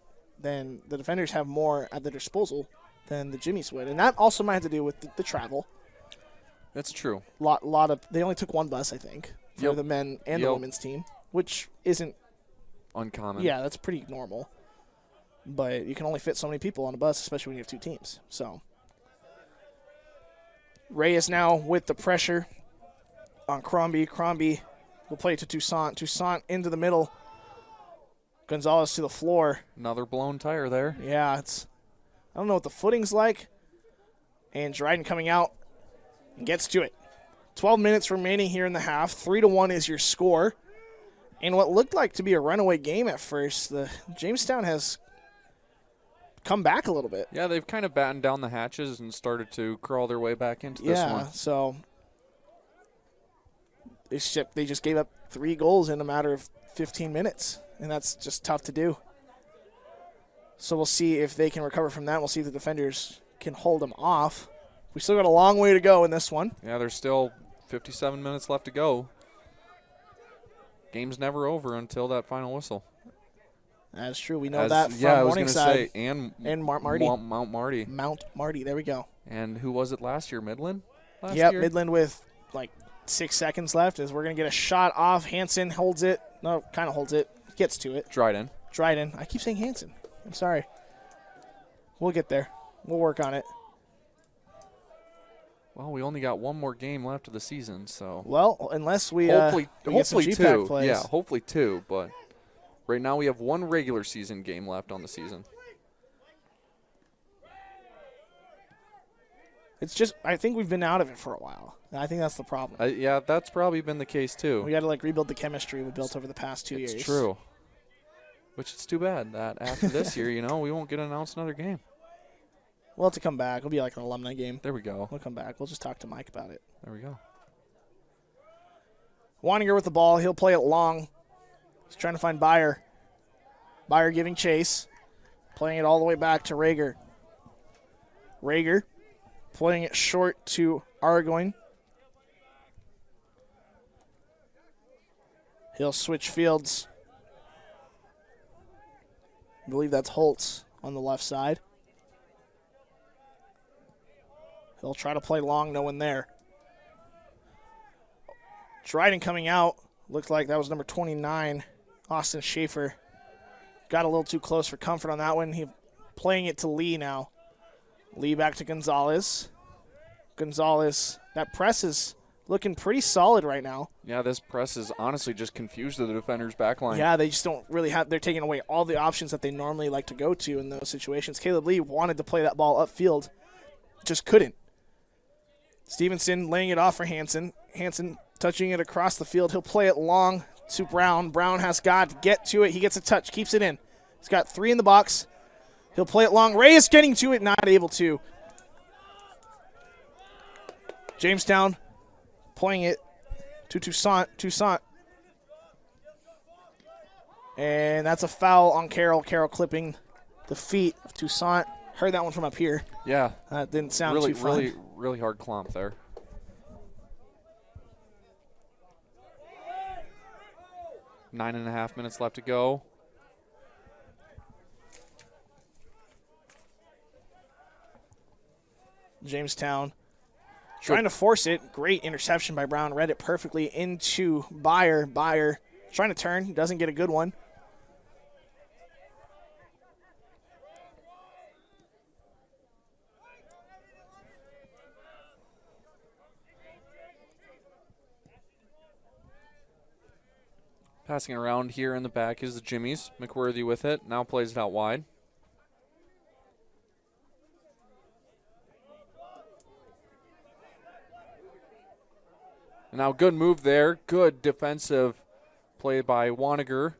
then the defenders have more at their disposal than the Jimmies would. And that also might have to do with the travel. That's true. Lot of they only took one bus, I think, for the men and the women's team, which isn't uncommon. Yeah, that's pretty normal. But you can only fit so many people on a bus, especially when you have two teams. So Reyes now with the pressure on Crombie. Crombie will play to Toussaint. Toussaint into the middle. Gonzalez to the floor. Another blown tire there. Yeah, I don't know what the footing's like. And Dryden coming out and gets to it. 12 minutes remaining here in the half. 3-1 is your score. And what looked like to be a runaway game at first, the Jamestown has come back a little bit. Yeah, they've kind of battened down the hatches and started to crawl their way back into this one. Yeah, so they just gave up 3 goals in a matter of 15 minutes, and that's just tough to do. So we'll see if they can recover from that. We'll see if the defenders can hold them off. We still got a long way to go in this one. Yeah, there's still 57 minutes left to go. Game's never over until that final whistle. That's true. We know that from Morningside. And Mount Marty. Mount Marty. Mount Marty. There we go. And who was it last year? Midland? Yep, Midland with like 6 seconds left as we're going to get a shot off. Hansen holds it. No, kind of holds it. Gets to it. Dryden. I keep saying Hansen. I'm sorry. We'll get there. We'll work on it. Well, we only got one more game left of the season, so. Well, unless we hopefully get some GPAC two. plays. Yeah, hopefully two. But right now we have one regular season game left on the season. It's just, I think we've been out of it for a while. I think that's the problem. Yeah, that's probably been the case too. We got to rebuild the chemistry we built over the past 2 years. It's true. Which is too bad that after this year, we won't get to announce another game. We'll have to come back. It'll be like an alumni game. There we go. We'll come back. We'll just talk to Mike about it. There we go. Waninger with the ball. He'll play it long. He's trying to find Byer. Byer giving chase. Playing it all the way back to Rager. Rager playing it short to Argoin. He'll switch fields. I believe that's Holtz on the left side. He'll try to play long, no one there. Dryden coming out. Looked like that was number 29, Austin Schaefer. Got a little too close for comfort on that one. He playing it to Lee now. Lee back to Gonzalez. Gonzalez, that press is looking pretty solid right now. Yeah, this press is honestly just confused the defender's back line. Yeah, they just don't really have – they're taking away all the options that they normally like to go to in those situations. Caleb Lee wanted to play that ball upfield, just couldn't. Stevenson laying it off for Hansen. Hansen touching it across the field. He'll play it long to Brown. Brown has got to get to it. He gets a touch, keeps it in. He's got 3 in the box. He'll play it long. Reyes getting to it, not able to. Jamestown playing it to Toussaint. And that's a foul on Carroll. Carroll clipping the feet of Toussaint. Heard that one from up here. Yeah. That didn't sound too fun. Really hard clomp there. Nine and a half minutes left to go. Jamestown trying to force it. Great interception by Brown. Read it perfectly into Byer. Byer trying to turn. Doesn't get a good one. Passing around here in the back is the Jimmies. McWorthy with it. Now plays it out wide. Now good move there. Good defensive play by Waninger.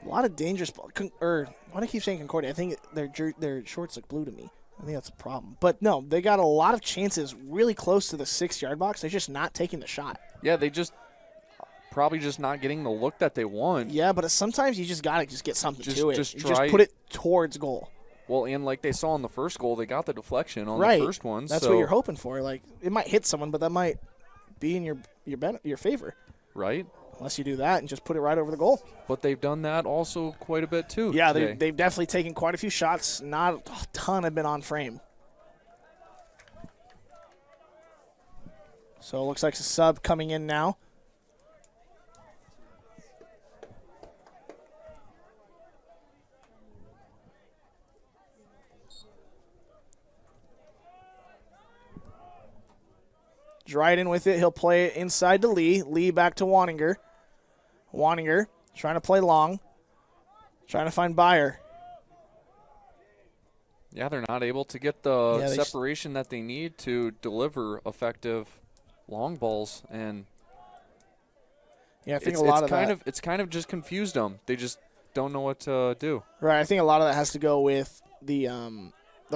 A lot of dangerous ball. Why do I keep saying Concordia? I think their shorts look blue to me. I think that's a problem. But no, they got a lot of chances really close to the 6-yard box. They're just not taking the shot. Yeah, they just probably just not getting the look that they want. Yeah, but sometimes you just got to just get something to it. Just put it towards goal. Well, and like they saw in the first goal, they got the deflection on the first one. That's what you're hoping for. Like, it might hit someone, but that might be in your favor. Right. Unless you do that and just put it right over the goal. But they've done that also quite a bit too. Yeah, they've definitely taken quite a few shots. Not a ton have been on frame. So it looks like a sub coming in now. Dryden with it. He'll play it inside to Lee. Lee back to Waninger. Waninger trying to play long. Trying to find Byer. Yeah, they're not able to get the separation that they need to deliver effective long balls. And yeah, I think a lot of that. It's kind of just confused them. They just don't know what to do. Right. I think a lot of that has to go with the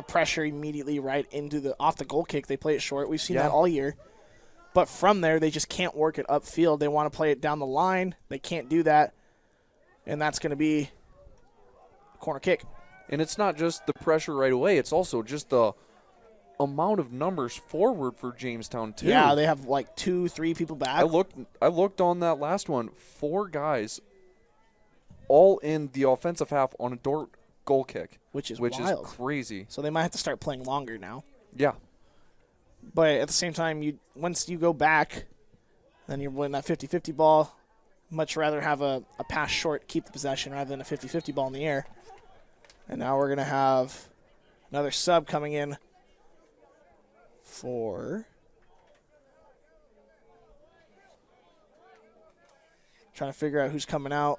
pressure immediately right into off the goal kick. They play it short. We've seen that all year. But from there, they just can't work it upfield. They want to play it down the line. They can't do that. And that's going to be a corner kick. And it's not just the pressure right away. It's also just the amount of numbers forward for Jamestown, too. Yeah, they have like 2-3 people back. I looked on that last one. 4 guys all in the offensive half on a Dordt goal kick. Which is wild. Is crazy. So they might have to start playing longer now. Yeah. But at the same time, once you go back, then you're winning that 50-50 ball. Much rather have a pass short, keep the possession, rather than a 50-50 ball in the air. And now we're going to have another sub coming in for... Trying to figure out who's coming out.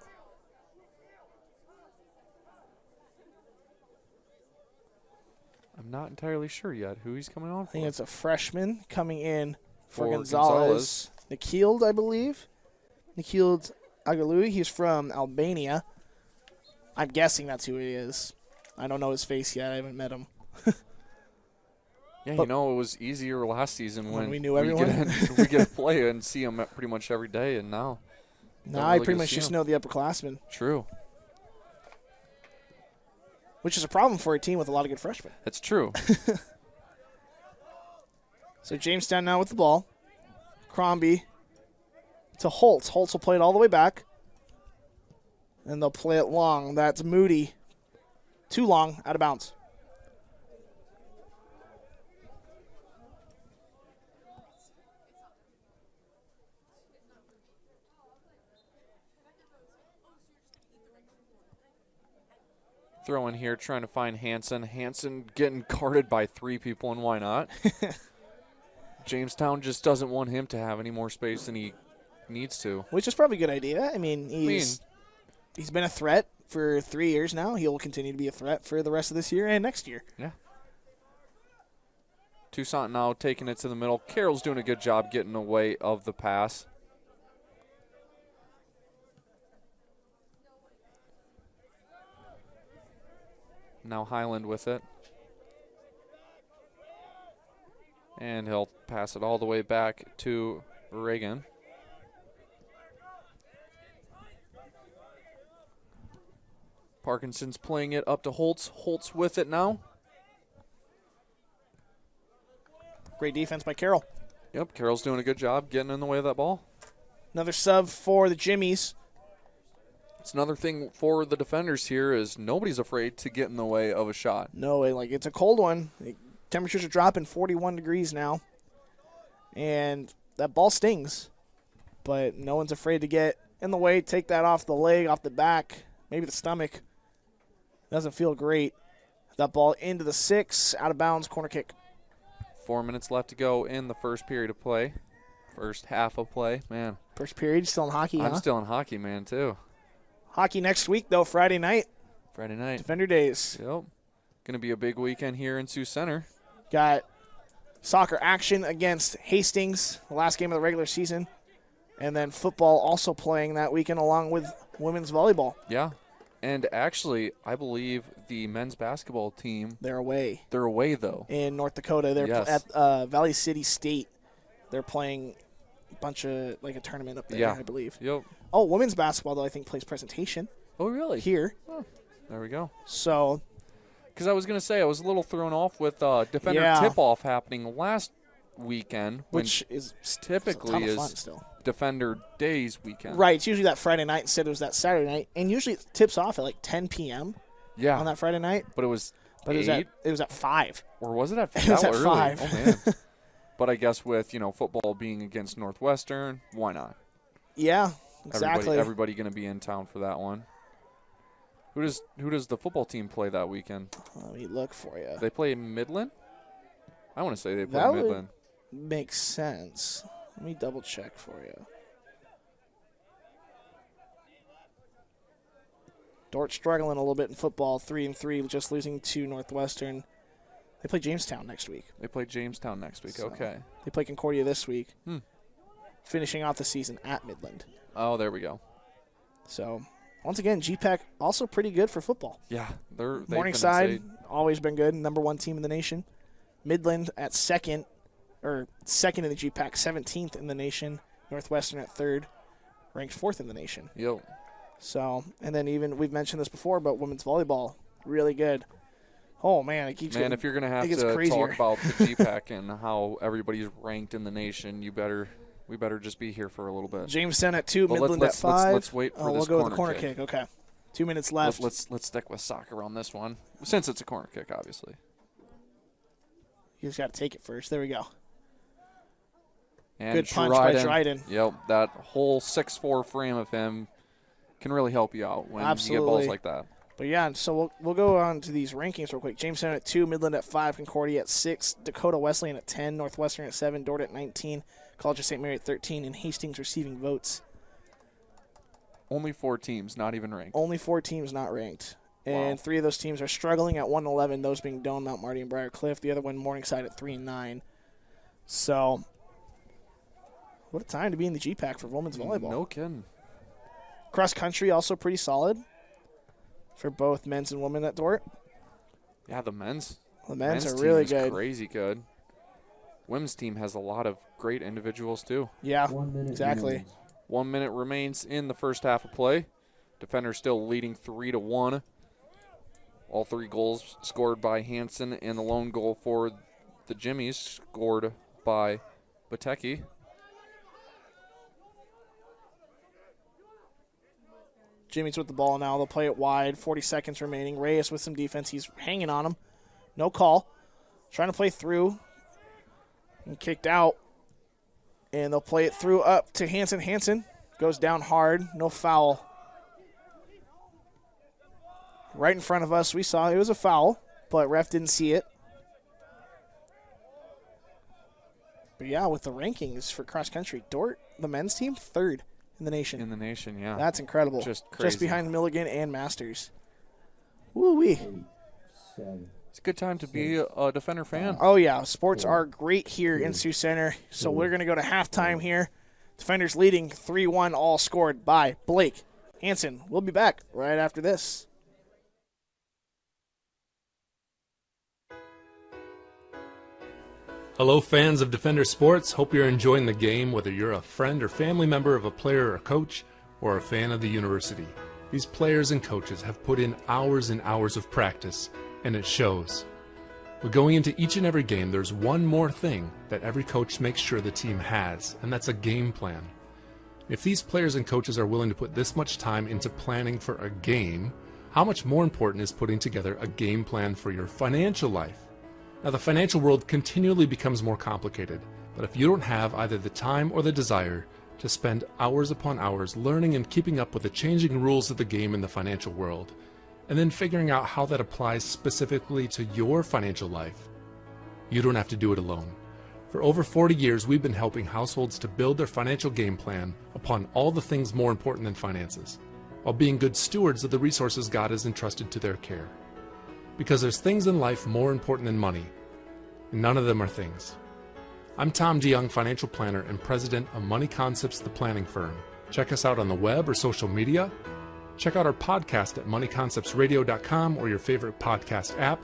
I'm not entirely sure yet who he's coming on for. I think it's a freshman coming in for Gonzalez. Nikhil, I believe. Nikhil Agalui. He's from Albania. I'm guessing that's who he is. I don't know his face yet. I haven't met him. Yeah, but, it was easier last season when we knew everyone. We get to play and see him pretty much every day, and now. No, I pretty much just know the upperclassmen. True. Which is a problem for a team with a lot of good freshmen. That's true. So Jamestown now with the ball. Crombie to Holtz. Holtz will play it all the way back. And they'll play it long. That's Moody. Too long, out of bounds. Throw in here, trying to find Hansen. Hansen getting guarded by 3 people, and why not? Jamestown just doesn't want him to have any more space than he needs to. Which is probably a good idea. I mean, he's been a threat for 3 years now. He'll continue to be a threat for the rest of this year and next year. Yeah. Toussaint now taking it to the middle. Carroll's doing a good job getting away of the pass. Now Highland with it. And he'll pass it all the way back to Reagan. Parkinson's playing it up to Holtz. Holtz with it now. Great defense by Carroll. Yep, Carroll's doing a good job getting in the way of that ball. Another sub for the Jimmies. It's another thing for the defenders here is nobody's afraid to get in the way of a shot. No, it's a cold one. Temperatures are dropping 41 degrees now. And that ball stings. But no one's afraid to get in the way, take that off the leg, off the back, maybe the stomach. Doesn't feel great. That ball into the 6, out of bounds, corner kick. 4 minutes left to go in the first period of play. First half of play, man. First period, still in hockey, I'm still in hockey, man, too. Hockey next week, though, Friday night. Friday night. Defender Days. Yep. Going to be a big weekend here in Sioux Center. Got soccer action against Hastings, the last game of the regular season. And then football also playing that weekend along with women's volleyball. Yeah. And actually, I believe the men's basketball team. They're away. They're away, though. In North Dakota. They're at Valley City State. They're playing a bunch of, a tournament up there, I believe. Yep. Oh, women's basketball, though, I think plays presentation. Oh, really? Here. Oh, there we go. So. Because I was going to say, I was a little thrown off with defender tip-off happening last weekend. Which is typically is fun still. Defender Days weekend. Right. It's usually that Friday night instead it was that Saturday night. And usually it tips off at 10 p.m. Yeah. On that Friday night. But it was it was at 5. Or was it at 5? It was at early? 5. Oh, man. But I guess with, football being against Northwestern, why not? Yeah, exactly. Everybody going to be in town for that one. Who does the football team play that weekend? Let me look for you. They play Midland? I want to say they play that Midland. Would make sense. Let me double check for you. Dordt struggling a little bit in football, 3-3, just losing to Northwestern. They play Jamestown next week. They play Jamestown next week. Okay. They play Concordia this week. Finishing off the season at Midland. Oh, there we go. So, once again, GPAC also pretty good for football. Yeah, they've Morningside always been good, #1 team in the nation. Midland at second in the GPAC, 17th in the nation. Northwestern at 3rd, ranked 4th in the nation. Yep. So, and then even we've mentioned this before, but women's volleyball, really good. Oh, man, it keeps if you're going to have to crazier. talk about the GPAC and how everybody's ranked in the nation, we better just be here for a little bit. Jamestown at 2, Midland at 5. Let's wait for this we'll go with the corner kick. Okay. 2 minutes left. Let's stick with soccer on this one, since it's a corner kick, obviously. You just got to take it first. There we go. And good punch by Dryden. Yep, that whole 6'4" frame of him can really help you out when you get balls like that. But yeah, so we'll go on to these rankings real quick. Jamestown at 2, Midland at 5, Concordia at 6, Dakota Wesleyan at 10, Northwestern at 7, Dordt at 19, College of St. Mary at 13, and Hastings receiving votes. Only 4 teams not even ranked. Only 4 teams not ranked. And 3 of those teams are struggling at 1-11, those being Doane, Mount Marty, and Briar Cliff. The other one, Morningside, at 3-9. So, what a time to be in the GPAC for women's volleyball. No kidding. Cross country also pretty solid for both men's and women at Dordt. Yeah, the men's. The men's are really good. Crazy good. Women's team has a lot of great individuals too. Yeah, exactly. 1 minute remains in the first half of play. Defenders still leading 3-1. All 3 goals scored by Hansen, and the lone goal for the Jimmies scored by Batecki. Jimmy's with the ball now. They'll play it wide. 40 seconds remaining. Reyes with some defense. He's hanging on him. No call. Trying to play through. And kicked out. And they'll play it through up to Hansen. Hansen goes down hard. No foul. Right in front of us, we saw it was a foul, but ref didn't see it. But yeah, with the rankings for cross country, Dordt, the men's team, 3rd in the nation. In the nation, yeah. That's incredible. Just crazy. Just behind Milligan and Masters. Woo-wee. It's a good time to be a Defender fan. Oh, yeah. Sports are great here in Sioux Center. So we're going to go to halftime here. Defenders leading 3-1, all scored by Blake Hansen. We'll be back right after this. Hello, fans of Defender Sports. Hope you're enjoying the game, whether you're a friend or family member of a player or coach, or a fan of the university. These players and coaches have put in hours and hours of practice, and it shows. But going into each and every game, there's one more thing that every coach makes sure the team has, and that's a game plan. If these players and coaches are willing to put this much time into planning for a game, how much more important is putting together a game plan for your financial life? Now, the financial world continually becomes more complicated, but if you don't have either the time or the desire to spend hours upon hours learning and keeping up with the changing rules of the game in the financial world, and then figuring out how that applies specifically to your financial life, you don't have to do it alone. For over 40 years, we've been helping households to build their financial game plan upon all the things more important than finances, while being good stewards of the resources God has entrusted to their care. Because there's things in life more important than money, and none of them are things. I'm Tom DeYoung, financial planner and president of Money Concepts, the planning firm. Check us out on the web or social media. Check out our podcast at moneyconceptsradio.com or your favorite podcast app,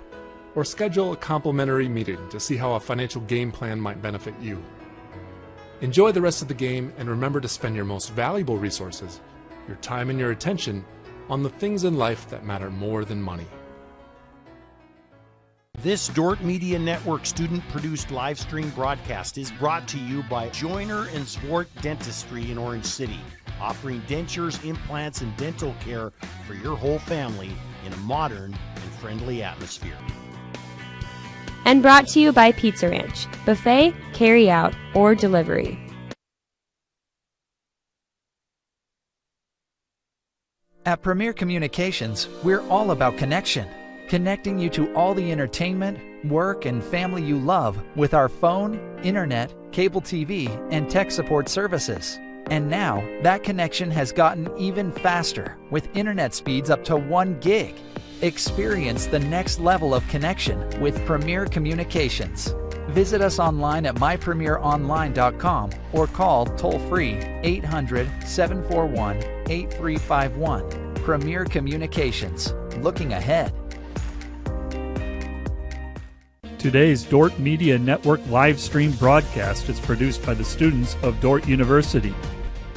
or schedule a complimentary meeting to see how a financial game plan might benefit you. Enjoy the rest of the game, and remember to spend your most valuable resources, your time and your attention, on the things in life that matter more than money. This Dordt Media Network student-produced live stream broadcast is brought to you by Joyner and Zwart Dentistry in Orange City, offering dentures, implants, and dental care for your whole family in a modern and friendly atmosphere. And brought to you by Pizza Ranch, buffet, carry-out, or delivery. At Premier Communications, we're all about connection. Connecting you to all the entertainment, work, and family you love with our phone, internet, cable TV, and tech support services. And now, that connection has gotten even faster with internet speeds up to 1 gig. Experience the next level of connection with Premier Communications. Visit us online at mypremieronline.com or call toll-free 800-741-8351. Premier Communications. Looking ahead. Today's Dordt Media Network live stream broadcast is produced by the students of Dordt University.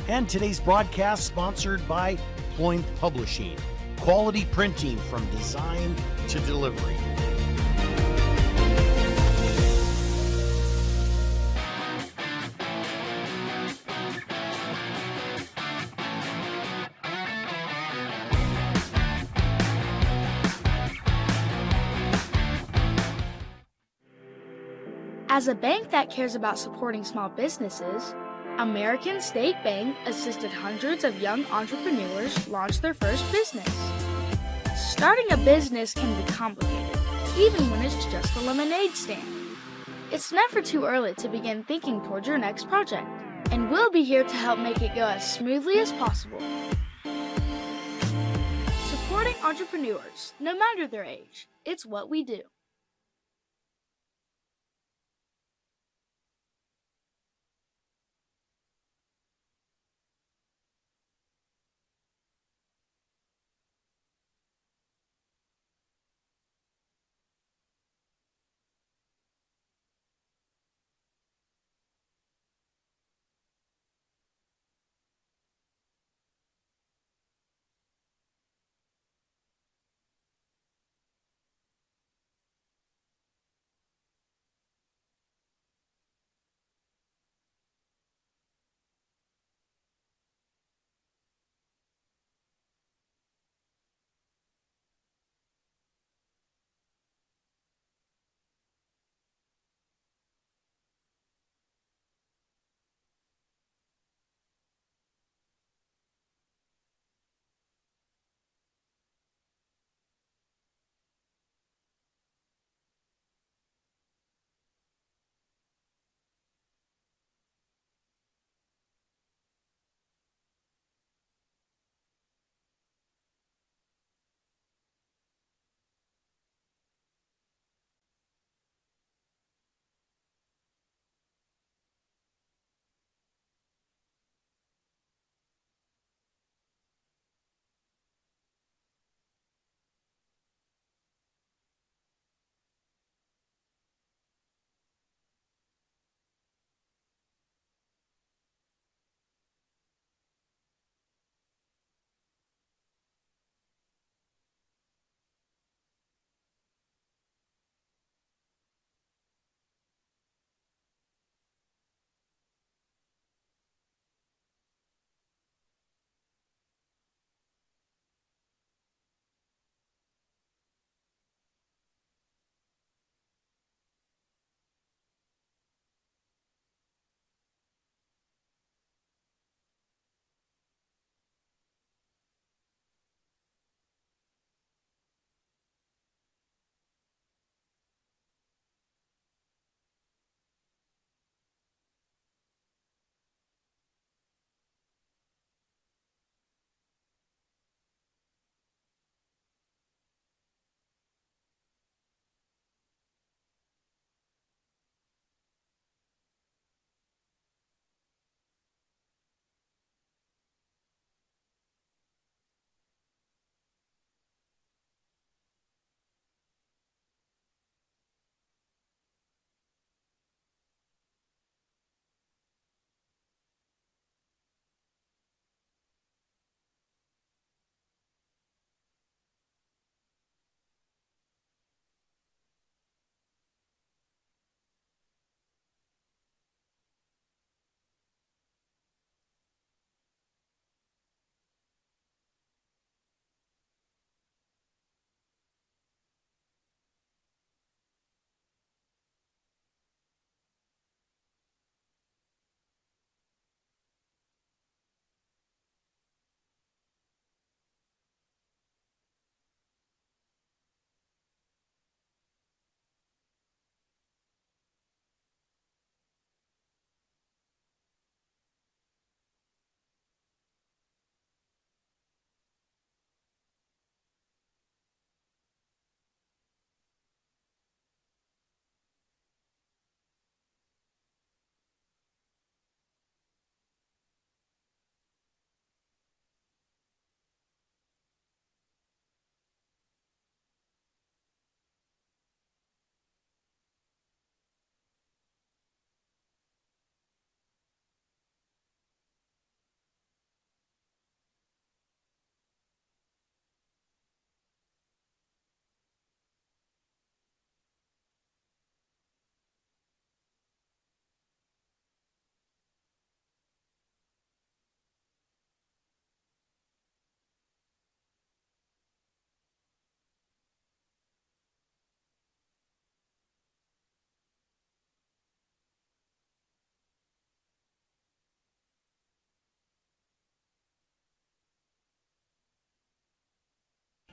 And today's broadcast sponsored by Ployne Publishing. Quality printing from design to delivery. As a bank that cares about supporting small businesses, American State Bank assisted hundreds of young entrepreneurs launch their first business. Starting a business can be complicated, even when it's just a lemonade stand. It's never too early to begin thinking towards your next project, and we'll be here to help make it go as smoothly as possible. Supporting entrepreneurs, no matter their age, it's what we do.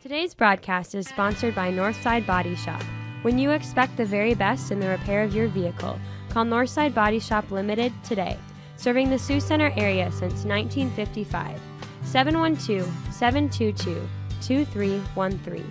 Today's broadcast is sponsored by Northside Body Shop. When you expect the very best in the repair of your vehicle, call Northside Body Shop Limited today. Serving the Sioux Center area since 1955. 712-722-2313.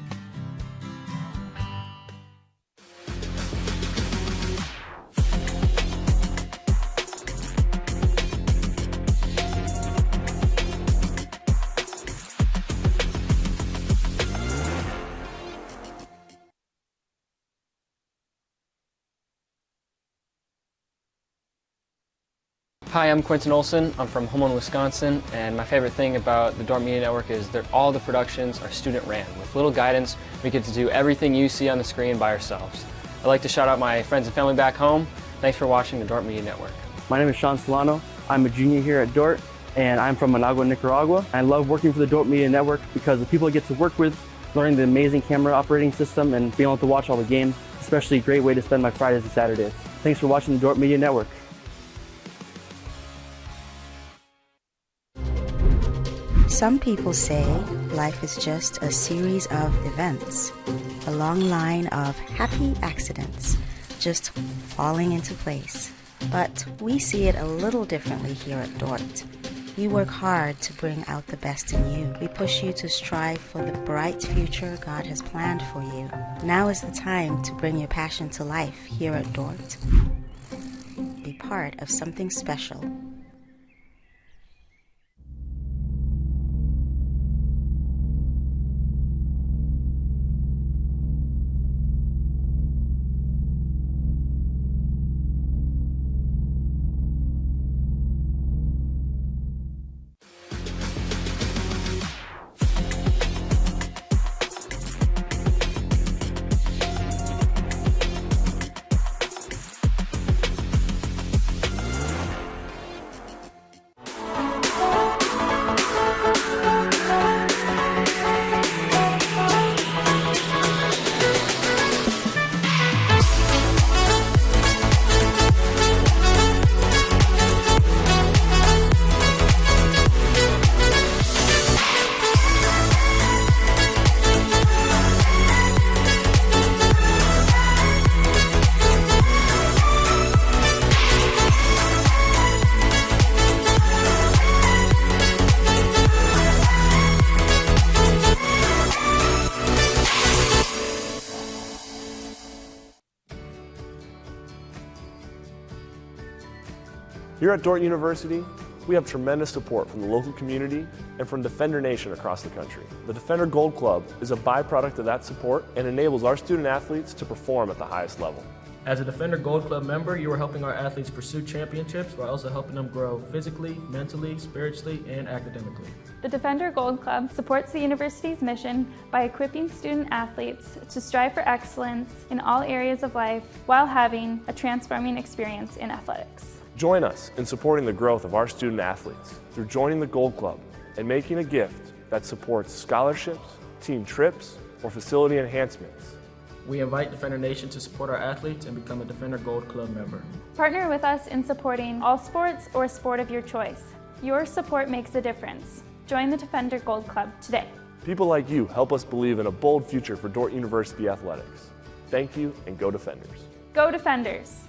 Hi, I'm Quentin Olson. I'm from Homeland, Wisconsin, and my favorite thing about the Dordt Media Network is that all the productions are student-ran. With little guidance, we get to do everything you see on the screen by ourselves. I'd like to shout out my friends and family back home. Thanks for watching the Dordt Media Network. My name is Sean Solano. I'm a junior here at Dordt, and I'm from Managua, Nicaragua. I love working for the Dordt Media Network because the people I get to work with, learning the amazing camera operating system, and being able to watch all the games, especially a great way to spend my Fridays and Saturdays. Thanks for watching the Dordt Media Network. Some people say life is just a series of events, a long line of happy accidents, just falling into place. But we see it a little differently here at Dordt. We work hard to bring out the best in you. We push you to strive for the bright future God has planned for you. Now is the time to bring your passion to life here at Dordt. Be part of something special. Here at Dordt University, we have tremendous support from the local community and from Defender Nation across the country. The Defender Gold Club is a byproduct of that support and enables our student athletes to perform at the highest level. As a Defender Gold Club member, you are helping our athletes pursue championships while also helping them grow physically, mentally, spiritually, and academically. The Defender Gold Club supports the university's mission by equipping student athletes to strive for excellence in all areas of life while having a transforming experience in athletics. Join us in supporting the growth of our student athletes through joining the Gold Club and making a gift that supports scholarships, team trips, or facility enhancements. We invite Defender Nation to support our athletes and become a Defender Gold Club member. Partner with us in supporting all sports or sport of your choice. Your support makes a difference. Join the Defender Gold Club today. People like you help us believe in a bold future for Dordt University athletics. Thank you, and go Defenders. Go Defenders!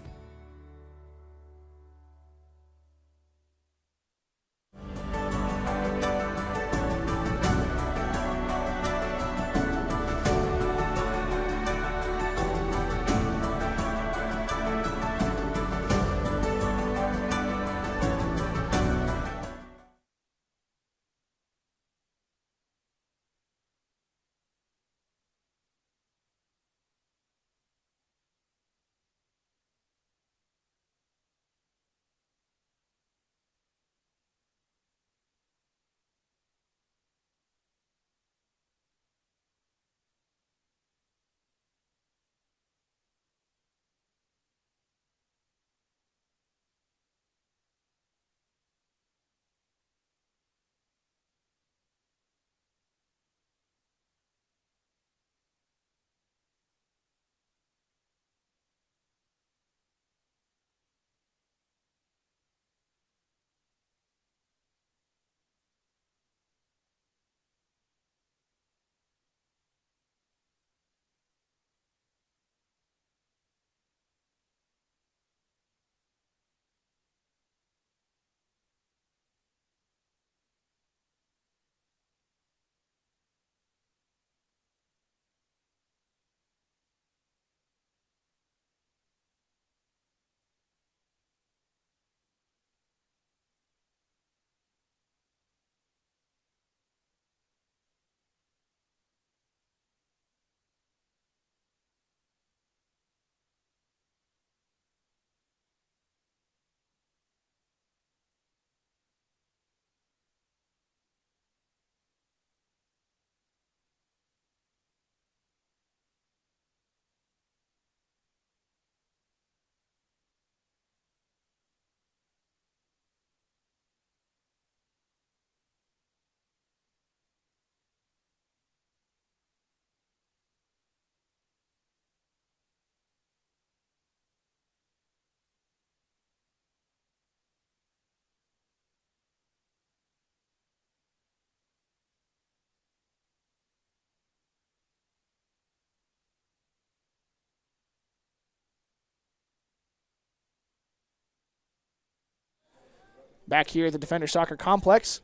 Back here at the Defender Soccer Complex.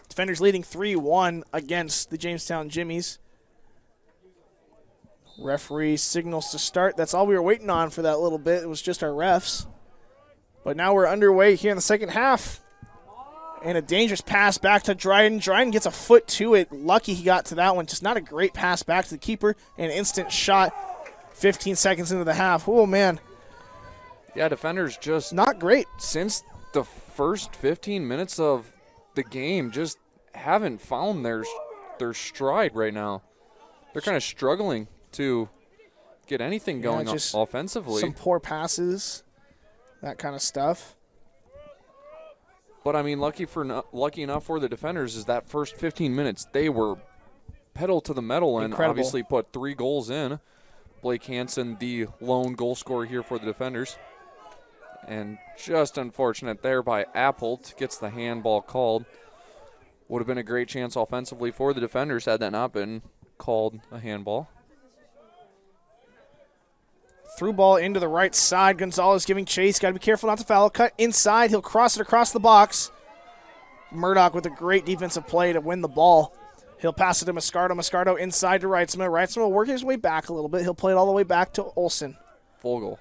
Defenders leading 3-1 against the Jamestown Jimmies. Referee signals to start. That's all we were waiting on for that little bit. It was just our refs. But now we're underway here in the second half. And a dangerous pass back to Dryden. Dryden gets a foot to it. Lucky he got to that one. Just not a great pass back to the keeper. An instant shot 15 seconds into the half. Oh, man. Yeah, defenders just not great. Since the first 15 minutes of the game, just haven't found their stride right now. They're kind of struggling to get anything going offensively. Some poor passes, that kind of stuff. But, I mean, lucky enough for the defenders is that first 15 minutes, they were pedal to the metal and obviously put 3 goals in. Blake Hansen, the lone goal scorer here for the defenders. And just unfortunate there by Appelt, gets the handball called. Would have been a great chance offensively for the defenders had that not been called a handball. Through ball into the right side. Gonzalez giving chase. Got to be careful not to foul. Cut inside. He'll cross it across the box. Murdoch with a great defensive play to win the ball. He'll pass it to Moscardo. Moscardo inside to Reitzma. Reitzma will work his way back a little bit. He'll play it all the way back to Olsen. Vogel,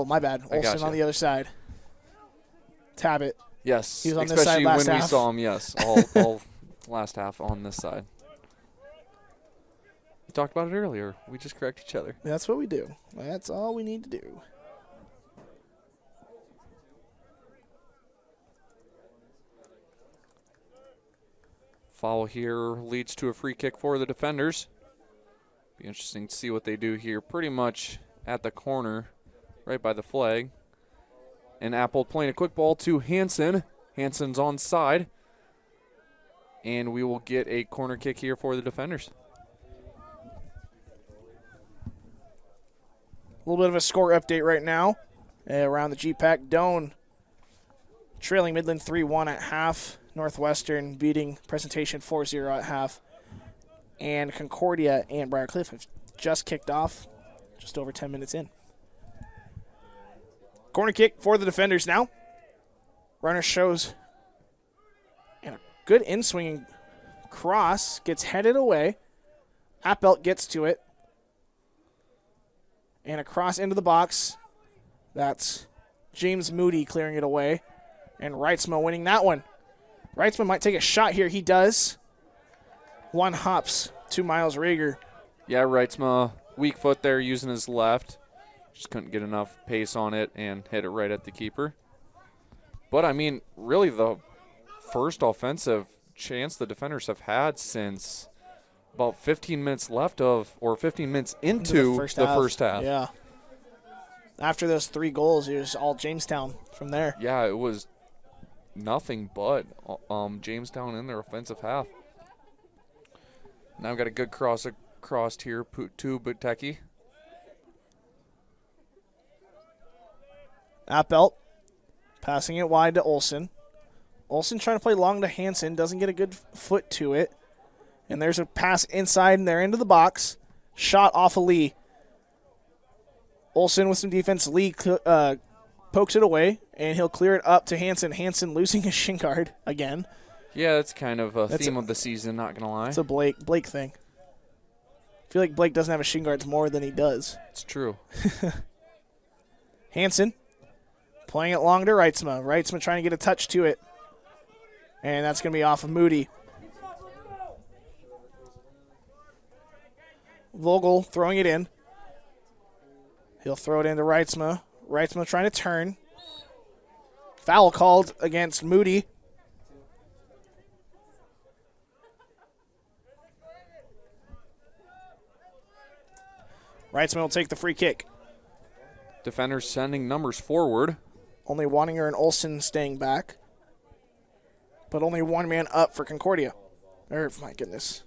my bad. Olsen on the other side. Tab it. Yes, he was on especially this side last when half. We saw him, yes, all last half on this side. We talked about it earlier. We just correct each other. That's what we do. That's all we need to do. Foul here leads to a free kick for the defenders. Be interesting to see what they do here. Pretty much at the corner, right by the flag. And Apple playing a quick ball to Hansen. Hansen's onside. And we will get a corner kick here for the defenders. A little bit of a score update right now around the GPAC. Doane trailing Midland 3-1 at half. Northwestern beating Presentation 4-0 at half. And Concordia and Briarcliff have just kicked off, just over 10 minutes in. Corner kick for the defenders now. Runner shows, and a good in-swinging cross gets headed away. Appelt gets to it. And a cross into the box. That's James Moody clearing it away. And Reitzma winning that one. Reitzma might take a shot here. He does. One hops to Miles Rager. Yeah, Reitzma, weak foot there using his left. Just couldn't get enough pace on it and hit it right at the keeper. But, I mean, really the first offensive chance the defenders have had since about 15 minutes left of, or 15 minutes into the first half. Yeah. After those 3 goals, it was all Jamestown from there. Yeah, it was nothing but Jamestown in their offensive half. Now we've got a good cross across here to Buteki. Appelt passing it wide to Olsen. Olsen trying to play long to Hansen. Doesn't get a good foot to it. And there's a pass inside and they're into the box. Shot off of Lee. Olsen with some defense. Lee pokes it away, and he'll clear it up to Hansen. Hansen losing his shin guard again. Yeah, that's kind of a theme of the season, not going to lie. It's a Blake thing. I feel like Blake doesn't have his shin guards more than he does. It's true. Hansen playing it long to Reitzma. Reitzma trying to get a touch to it. And that's going to be off of Moody. Vogel throwing it in. He'll throw it into Reitzma. Reitzma trying to turn. Foul called against Moody. Reitzma will take the free kick. Defenders sending numbers forward. Only Waninger and Olsen staying back. But only one man up for Concordia. My goodness.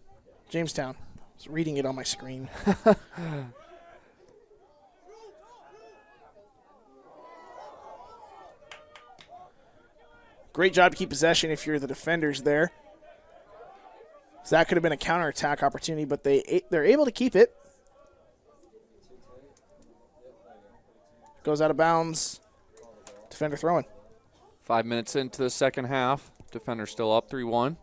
Jamestown. I was reading it on my screen. Great job to keep possession if you're the defenders there. So that could have been a counterattack opportunity, but they're able to keep it. Goes out of bounds. Defender throwing. 5 minutes into the second half. Defender still up 3-1.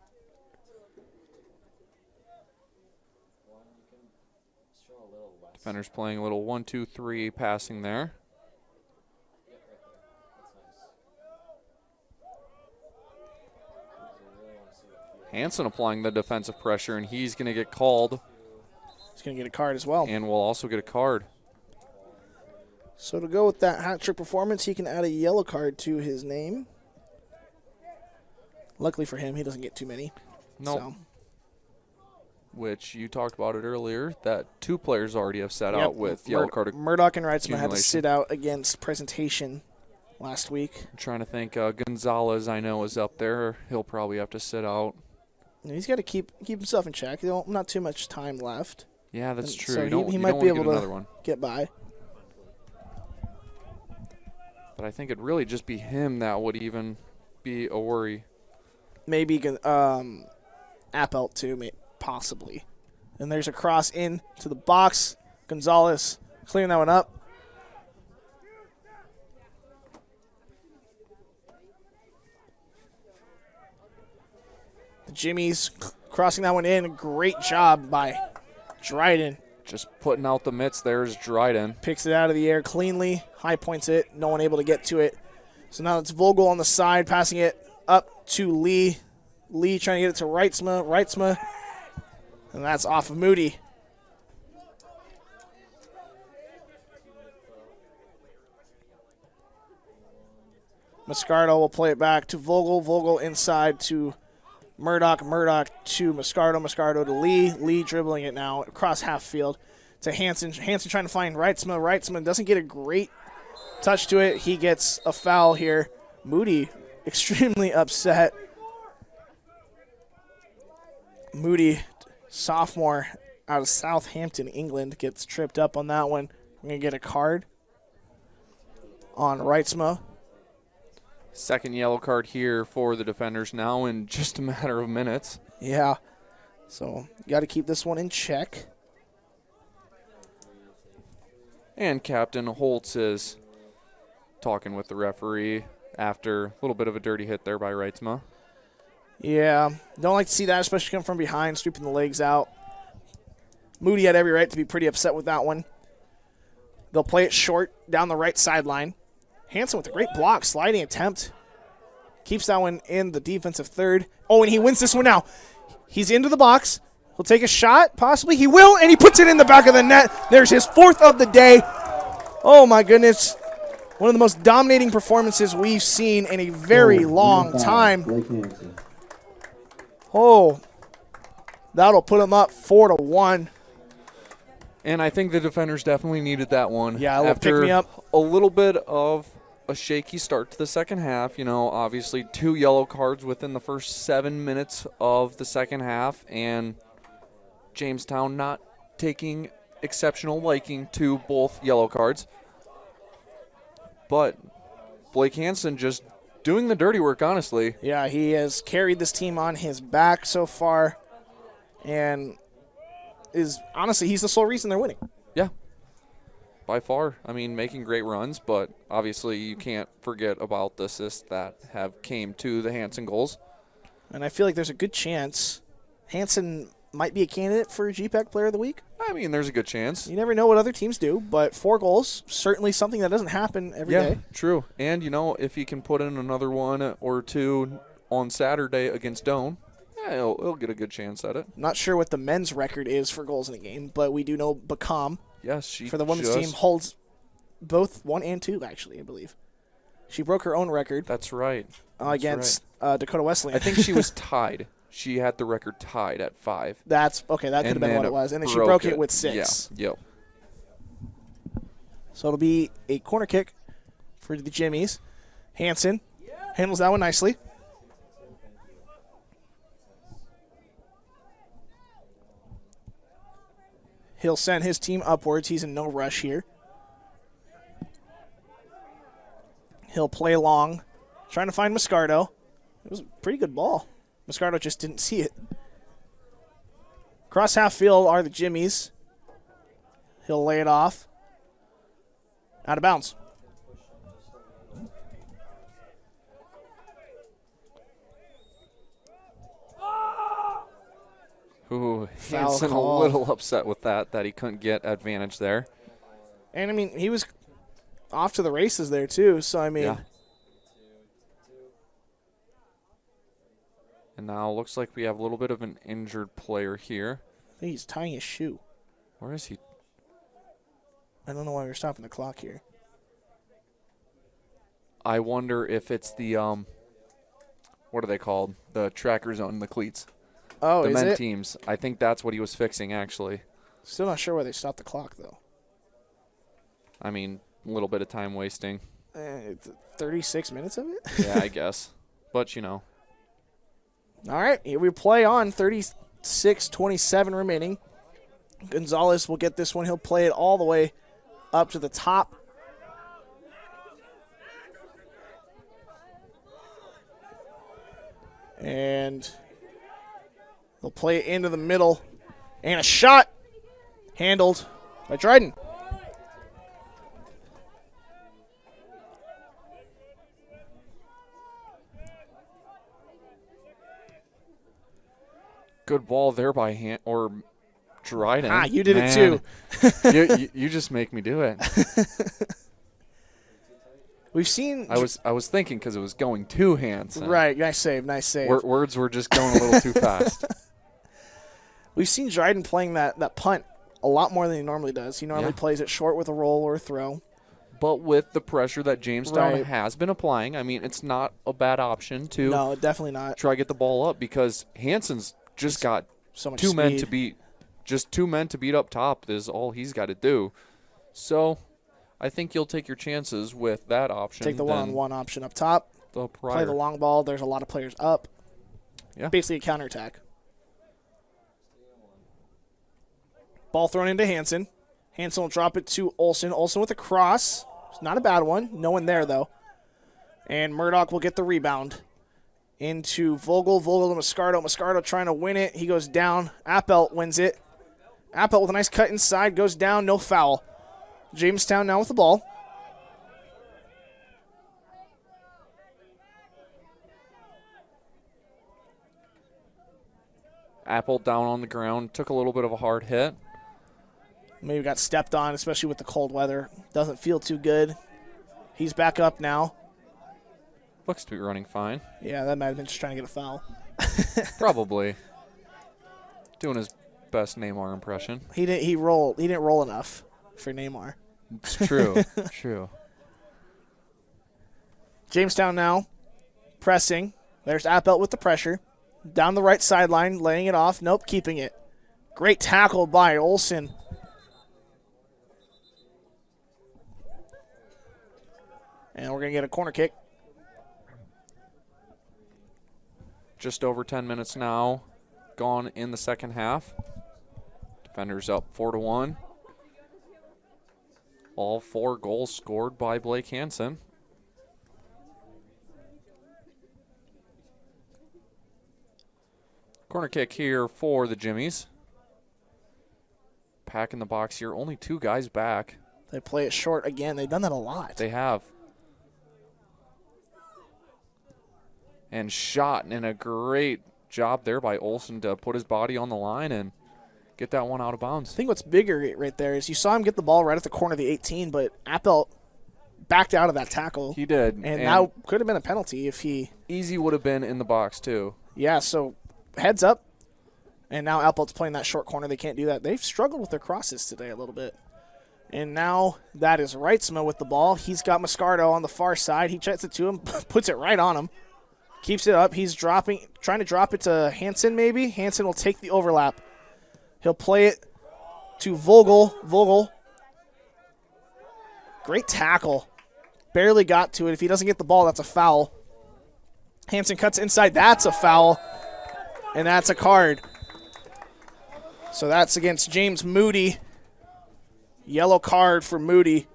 Defenders playing a little 1-2-3 passing there. Hansen applying the defensive pressure, and he's going to get called. He's going to get a card as well. And will also get a card. So to go with that hat-trick performance, he can add a yellow card to his name. Luckily for him, he doesn't get too many. No. Nope. So. Which you talked about it earlier, that 2 players already have sat out with yellow card. Murdoch and Reitzman had to sit out against presentation last week. I'm trying to think. Gonzalez, I know, is up there. He'll probably have to sit out. He's got to keep himself in check. Not too much time left. Yeah, that's true. So he might be able to get by. But I think it'd really just be him that would even be a worry. Maybe Appelt too, possibly. And there's a cross in to the box. Gonzalez clearing that one up. The Jimmies crossing that one in. Great job by Dryden. Just putting out the mitts there is Dryden. Picks it out of the air cleanly. High points it. No one able to get to it. So now it's Vogel on the side, passing it up to Lee. Lee trying to get it to Reitzma. Reitzma. And that's off of Moody. Moscardo will play it back to Vogel. Vogel inside to Murdoch. Murdoch to Moscardo. Moscardo to Lee. Lee dribbling it now across half field to Hansen. Hansen trying to find Reitzma. Reitzma doesn't get a great touch to it. He gets a foul here. Moody extremely upset. Moody, sophomore out of Southampton, England, gets tripped up on that one. We're going to get a card on Reitzma. Second yellow card here for the defenders now in just a matter of minutes. Yeah. So you got to keep this one in check. And Captain Holtz is talking with the referee after a little bit of a dirty hit there by Reitzma. Yeah, don't like to see that, especially coming from behind, sweeping the legs out. Moody had every right to be pretty upset with that one. They'll play it short down the right sideline. Hansen with a great block, sliding attempt. Keeps that one in the defensive third. Oh, and he wins this one now. He's into the box. He'll take a shot, possibly. He will, and he puts it in the back of the net. There's his 4th of the day. Oh, my goodness. One of the most dominating performances we've seen in a very long time. Oh, that'll put him up 4-1. And I think the defenders definitely needed that one. Yeah, a little pick-me-up. A little bit of a shaky start to the second half. You know, obviously 2 yellow cards within the first 7 minutes of the second half, and Jamestown not taking exceptional liking to both yellow cards. But Blake Hansen just doing the dirty work, honestly. Yeah, he has carried this team on his back so far, and honestly, he's the sole reason they're winning. Yeah, by far. I mean, making great runs, but obviously you can't forget about the assists that have came to the Hansen goals. And I feel like there's a good chance Hansen might be a candidate for GPAC Player of the Week. I mean, there's a good chance. You never know what other teams do, but 4 goals, certainly something that doesn't happen every day. Yeah, true. And, you know, if he can put in another 1 or 2 on Saturday against Doane, he'll get a good chance at it. Not sure what the men's record is for goals in a game, but we do know Bacam, for the women's team, holds both 1 and 2, actually, I believe. She broke her own record. That's right. Against Dakota Wesleyan. I think she was tied. She had the record tied at 5. That's okay. That could have been what it was. And then she broke it with 6. Yeah. Yep. So it'll be a corner kick for the Jimmies. Hansen handles that one nicely. He'll send his team upwards. He's in no rush here. He'll play long, trying to find Moscardo. It was a pretty good ball. Moscardo just didn't see it. Cross half field are the Jimmies. He'll lay it off. Out of bounds. Ooh, Foul Hansen a call. little upset with that he couldn't get advantage there. And, I mean, he was off to the races there, too. So, I mean. Yeah. And now it looks like we have a little bit of an injured player here. I think he's tying his shoe. Where is he? I don't know why we're stopping the clock here. I wonder if it's the, what are they called? The trackers on the cleats. Oh, the is men it? teams. I think that's what he was fixing, actually. Still not sure why they stopped the clock, though. I mean, a little bit of time wasting. 36 minutes of it? Yeah, I guess. But, you know. All right, here we play on. 36-27 remaining. Gonzalez will get this one. He'll play it all the way up to the top. And they'll play it into the middle. And a shot handled by Dryden. Good ball there by Dryden. Ah, you did it too. you just make me do it. We've seen. I was thinking because it was going to Hansen. Right, nice save, nice save. Words were just going a little too fast. We've seen Dryden playing that punt a lot more than he normally does. He normally plays it short with a roll or a throw. But with the pressure that Jamestown has been applying, I mean, it's not a bad option to no, definitely not. Try to get the ball up because Hansen's just got so much two men speed. to beat. Just 2 men to beat up top is all he's got to do. So I think you'll take your chances with that option. Take the one-on-one option up top. Play the long ball. There's a lot of players up. Yeah. Basically a counterattack. Ball thrown into Hansen. Hansen will drop it to Olsen. Olsen with a cross. It's not a bad one. No one there, though. And Murdoch will get the rebound. Into Vogel. Vogel to Moscardo. Moscardo trying to win it. He goes down. Appelt wins it. Appelt with a nice cut inside. Goes down. No foul. Jamestown now with the ball. Apple down on the ground. Took a little bit of a hard hit. Maybe got stepped on, especially with the cold weather. Doesn't feel too good. He's back up now. Looks to be running fine. Yeah, that might have been just trying to get a foul. Probably. Doing his best Neymar impression. He didn't roll enough for Neymar. It's true. True. Jamestown now pressing. There's Appelt with the pressure. Down the right sideline, laying it off. Nope, keeping it. Great tackle by Olsen. And we're going to get a corner kick. Just over 10 minutes now gone in the second half. Defenders up 4-1. All 4 goals scored by Blake Hansen. Corner kick here for the Jimmies. Pack in the box here. Only 2 guys back. They play it short again. They've done that a lot. They have. And shot, and a great job there by Olsen to put his body on the line and get that one out of bounds. I think what's bigger right there is you saw him get the ball right at the corner of the 18, but Appelt backed out of that tackle. He did. And that could have been a penalty if he... Easy would have been in the box, too. Yeah, so heads up. And now Appelt's playing that short corner. They can't do that. They've struggled with their crosses today a little bit. And now that is Reitzma with the ball. He's got Moscardo on the far side. He checks it to him, puts it right on him. Keeps it up. He's trying to drop it to Hansen maybe. Hansen will take the overlap. He'll play it to Vogel. Vogel. Great tackle. Barely got to it. If he doesn't get the ball, that's a foul. Hansen cuts inside. That's a foul. And that's a card. So that's against James Moody. Yellow card for Moody.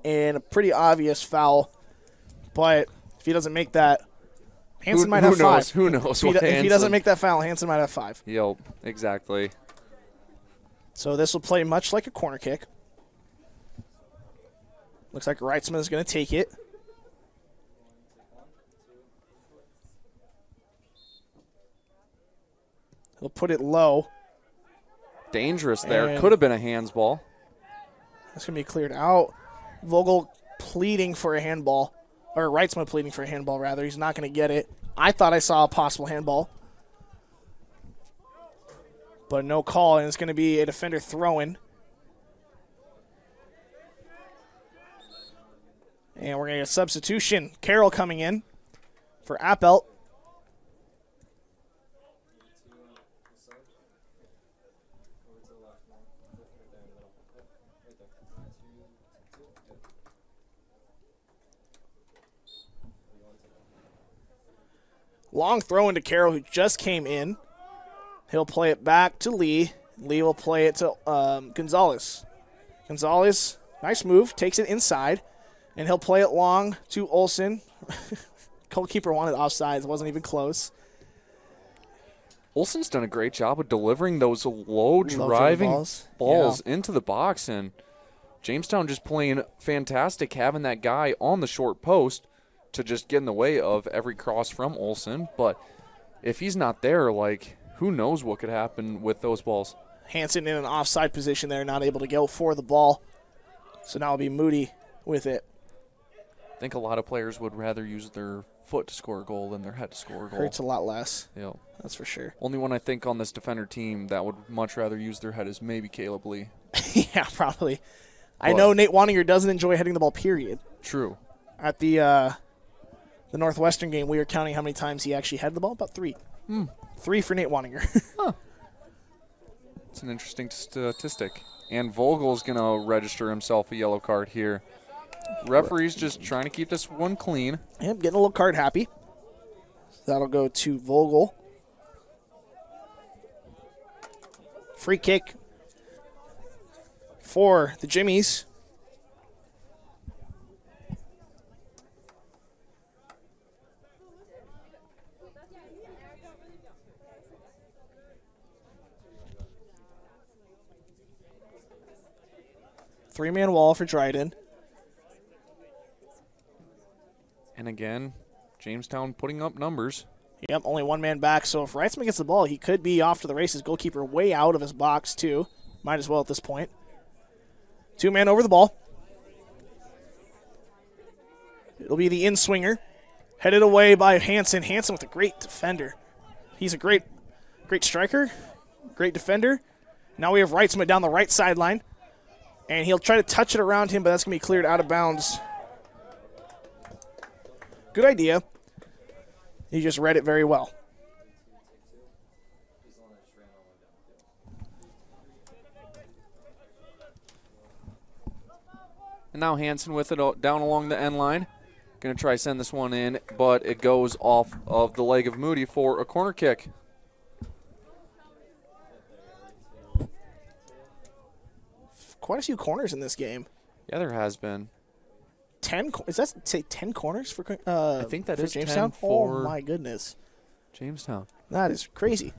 And a pretty obvious foul. But if he doesn't make that, Hansen might have 5. Who knows? If he doesn't make that foul, Hansen might have 5. Yep, exactly. So this will play much like a corner kick. Looks like Reitzman is going to take it. He'll put it low. Dangerous there. Could have been a handsball. That's going to be cleared out. Vogel pleading for a handball. Or Reitzman pleading for a handball, rather. He's not going to get it. I thought I saw a possible handball. But no call, and it's going to be a defender throwing. And we're going to get a substitution. Carroll coming in for Appelt. Long throw into Carroll, who just came in. He'll play it back to Lee. Lee will play it to Gonzalez. Gonzalez, nice move, takes it inside, and he'll play it long to Olsen. Goalkeeper wanted offsides, it wasn't even close. Olsen's done a great job of delivering those low driving balls into the box, and Jamestown just playing fantastic, having that guy on the short post to just get in the way of every cross from Olsen. But if he's not there, like, who knows what could happen with those balls. Hansen in an offside position there, not able to go for the ball. So now it'll be Moody with it. I think a lot of players would rather use their foot to score a goal than their head to score a goal. Hurts a lot less. Yeah, that's for sure. Only one I think on this defender team that would much rather use their head is maybe Caleb Lee. Yeah, probably. But I know Nate Wanninger doesn't enjoy heading the ball, period. True. At the Northwestern game, we were counting how many times he actually had the ball. About 3. 3 for Nate Wanninger. Huh. It's an interesting statistic. And Vogel's going to register himself a yellow card here. Referee's just trying to keep this one clean. Yep, getting a little card happy. That'll go to Vogel. Free kick for the Jimmies. Three-man wall for Dryden. And again, Jamestown putting up numbers. Yep, only one man back. So if Reitzman gets the ball, he could be off to the races. Goalkeeper way out of his box, too. Might as well at this point. 2-man over the ball. It'll be the in-swinger. Headed away by Hansen. Hansen with a great defender. He's a great striker, great defender. Now we have Reitzman down the right sideline. And he'll try to touch it around him, but that's going to be cleared out of bounds. Good idea. He just read it very well. And now Hansen with it down along the end line. Going to try to send this one in, but it goes off of the leg of Moody for a corner kick. Quite a few corners in this game. Yeah, there has been. 10? Is that say 10 corners for? I think that is Jamestown. 10 for. Oh my goodness, Jamestown. That is crazy.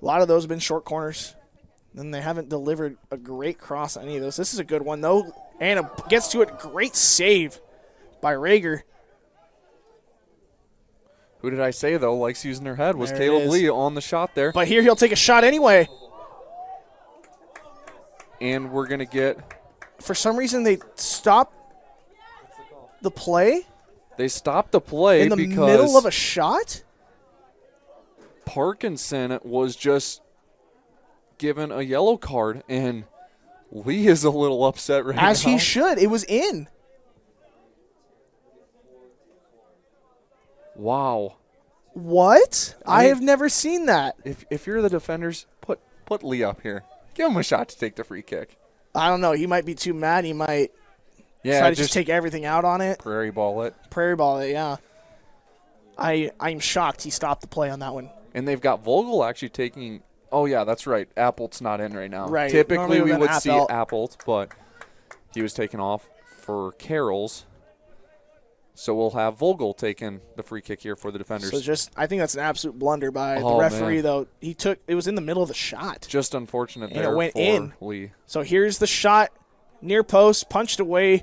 A lot of those have been short corners, and they haven't delivered a great cross on any of those. This is a good one though. Anna gets to it. Great save by Rager. Who did I say though likes using their head was Caleb Lee on the shot there. But here he'll take a shot anyway. And we're going to get... For some reason, they stopped the play? They stopped the play because... In the middle of a shot? Parkinson was just given a yellow card, and Lee is a little upset right now. As he should. It was in. Wow. What? I have never seen that. If you're the defenders, put Lee up here. Give him a shot to take the free kick. I don't know. He might be too mad. He might try to just take everything out on it. Prairie ball it, yeah. I'm shocked he stopped the play on that one. And they've got Vogel actually taking – oh, yeah, that's right. Appelt's not in right now. Right. Typically we would see Appelt, but he was taken off for Carroll's. So we'll have Vogel taking the free kick here for the defenders. So I think that's an absolute blunder by the referee, though. It was in the middle of the shot. Just unfortunate there and it went for in. Lee. So here's the shot, near post, punched away.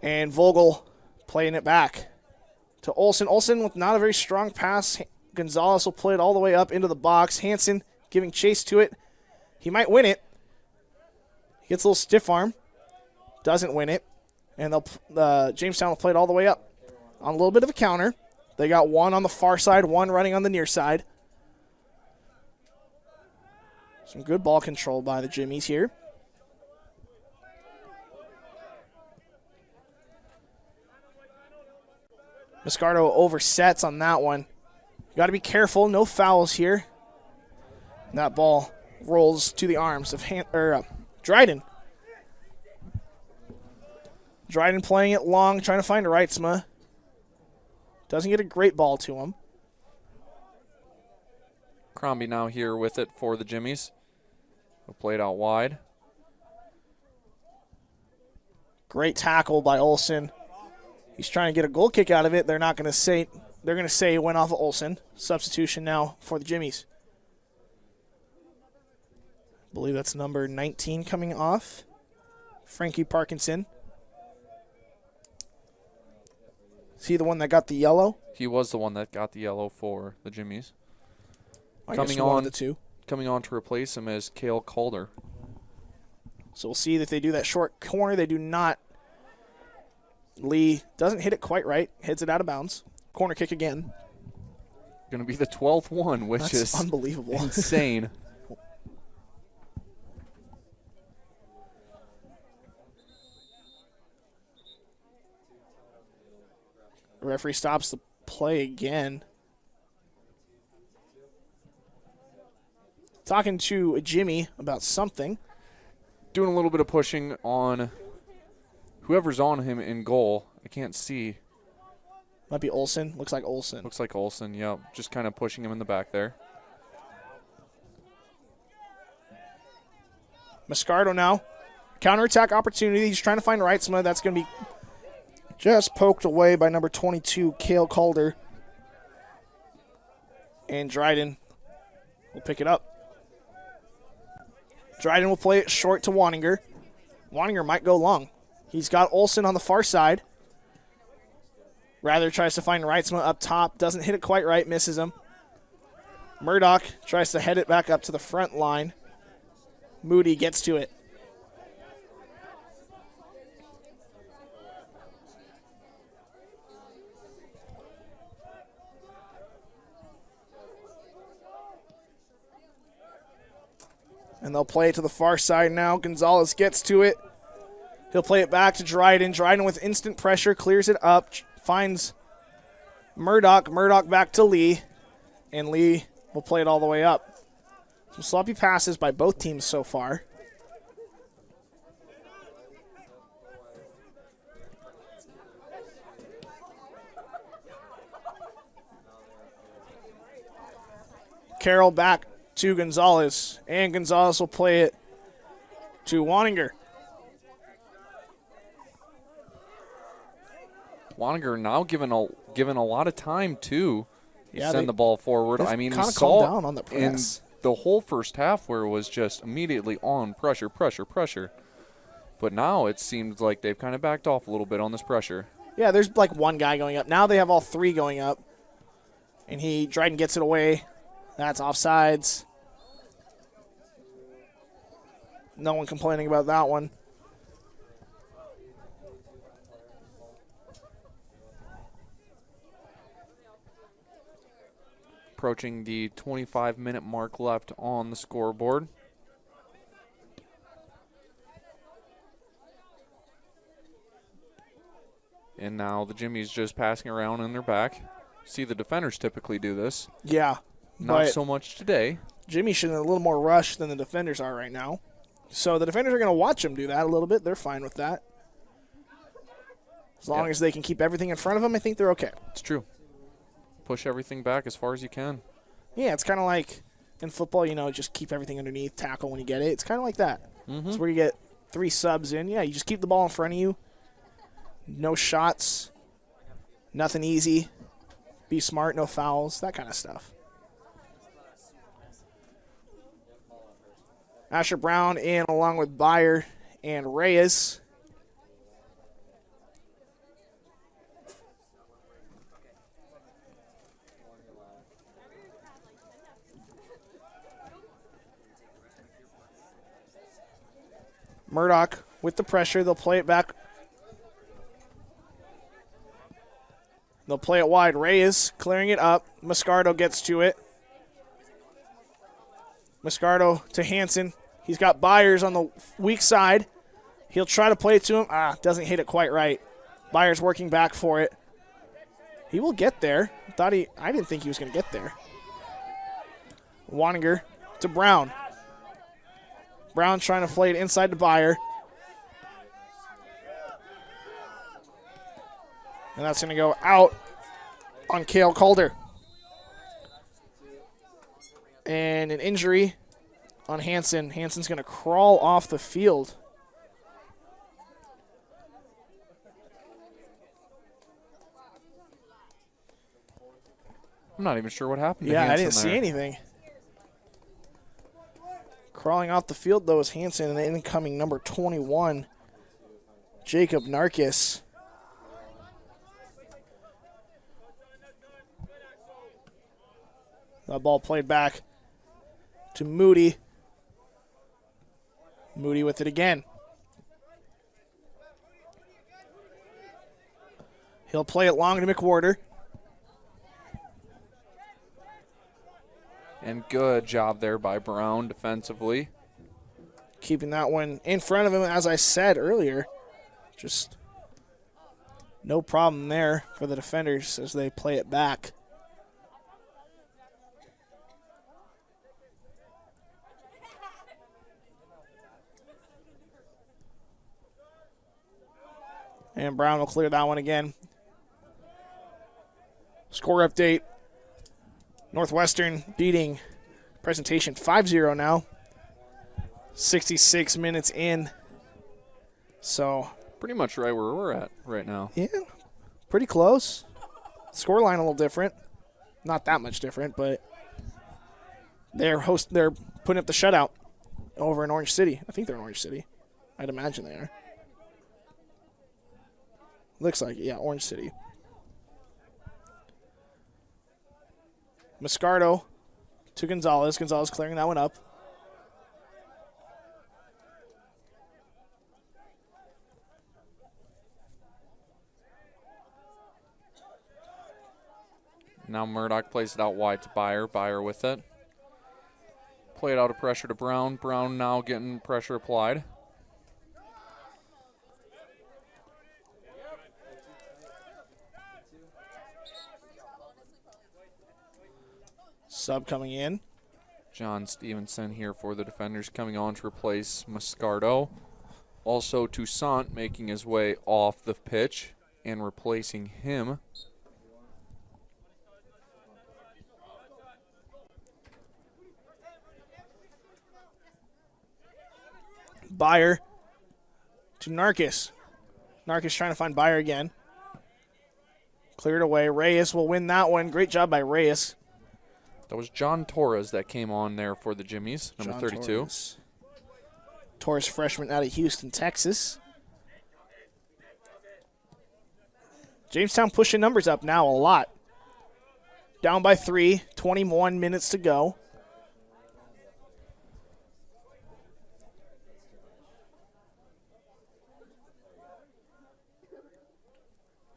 And Vogel playing it back to Olsen. Olsen with not a very strong pass. Gonzalez will play it all the way up into the box. Hansen giving chase to it. He might win it. He gets a little stiff arm. Doesn't win it. And Jamestown will play it all the way up. On a little bit of a counter. They got one on the far side, one running on the near side. Some good ball control by the Jimmies here. Moscardo oversets on that one. You got to be careful. No fouls here. And that ball rolls to the arms of Dryden. Dryden playing it long, trying to find Reitzma. Doesn't get a great ball to him. Crombie now here with it for the Jimmies. He'll play it out wide. Great tackle by Olsen. He's trying to get a goal kick out of it. They're not going to say. They're going to say it went off of Olsen. Substitution now for the Jimmies. I believe that's number 19 coming off. Frankie Parkinson. Is he the one that got the yellow? He was the one that got the yellow for the Jimmies. Coming on to replace him is Cale Calder. So we'll see if they do that short corner. They do not. Lee doesn't hit it quite right. Hits it out of bounds. Corner kick again. Going to be the 12th one, which That's is unbelievable. Insane. The referee stops the play again. Talking to Jimmy about something. Doing a little bit of pushing on whoever's on him in goal. I can't see. Might be Olsen. Looks like Olsen. Looks like Olsen, yep. Just kind of pushing him in the back there. Moscardo now. Counterattack opportunity. He's trying to find Reitzma. That's going to be just poked away by number 22, Cale Calder. And Dryden will pick it up. Dryden will play it short to Waninger. Waninger might go long. He's got Olsen on the far side. Rather tries to find Reitzma up top. Doesn't hit it quite right. Misses him. Murdoch tries to head it back up to the front line. Moody gets to it. And they'll play it to the far side now. Gonzalez gets to it. He'll play it back to Dryden. Dryden with instant pressure clears it up. Finds Murdoch. Murdoch back to Lee. And Lee will play it all the way up. Some sloppy passes by both teams so far. Carroll back to Gonzalez, and Gonzalez will play it to Waninger. Waninger now given a lot of time to send the ball forward. I mean, we saw down on the press in the whole first half where it was just immediately on pressure. But now it seems like they've kind of backed off a little bit on this pressure. Yeah, there's like one guy going up. Now they have all three going up. And Dryden gets it away. That's offsides. No one complaining about that one. Approaching the 25-minute mark left on the scoreboard. And now the Jimmy's just passing around in their back. See, the defenders typically do this. Yeah. Not so much today. Jimmy should have a little more rush than the defenders are right now. So the defenders are going to watch him do that a little bit. They're fine with that. As long as they can keep everything in front of them, I think they're okay. It's true. Push everything back as far as you can. Yeah, it's kind of like in football, just keep everything underneath, tackle when you get it. It's kind of like that. Mm-hmm. It's where you get 3 subs in. Yeah, you just keep the ball in front of you. No shots. Nothing easy. Be smart, no fouls, that kind of stuff. Asher Brown in along with Byer and Reyes. Murdoch with the pressure. They'll play it back. They'll play it wide. Reyes clearing it up. Moscardo gets to it. Moscardo to Hansen. He's got Byers on the weak side. He'll try to play it to him. Doesn't hit it quite right. Byers working back for it. He will get there. I didn't think he was going to get there. Waninger to Brown. Brown trying to play it inside to Byer. And that's going to go out on Cale Calder. And an injury on Hansen. Hansen's going to crawl off the field. I'm not even sure what happened to Hansen. Hansen I didn't see anything. Crawling off the field, though, is Hansen and the incoming number 21, Jacob Narkis. That ball played back to Moody. Moody with it again. He'll play it long to McWhorter. And good job there by Brown defensively. Keeping that one in front of him, as I said earlier. Just no problem there for the defenders as they play it back. And Brown will clear that one again. Score update. Northwestern beating Presentation 5-0 now. 66 minutes in. So pretty much right where we're at right now. Yeah, pretty close. Scoreline a little different. Not that much different, but they're putting up the shutout over in Orange City. I think they're in Orange City. I'd imagine they are. Looks like it, yeah, Orange City. Moscardo to Gonzalez. Gonzalez clearing that one up. Now Murdoch plays it out wide to Byer. Byer with it. Play it out of pressure to Brown. Brown now getting pressure applied. Sub coming in. John Stevenson here for the defenders coming on to replace Moscardo. Also Toussaint making his way off the pitch and replacing him. Byer to Narkis. Narkis trying to find Byer again. Cleared away. Reyes will win that one. Great job by Reyes. That was John Torres that came on there for the Jimmies, number 32. Torres freshman out of Houston, Texas. Jamestown pushing numbers up now a lot. Down by 3, 21 minutes to go.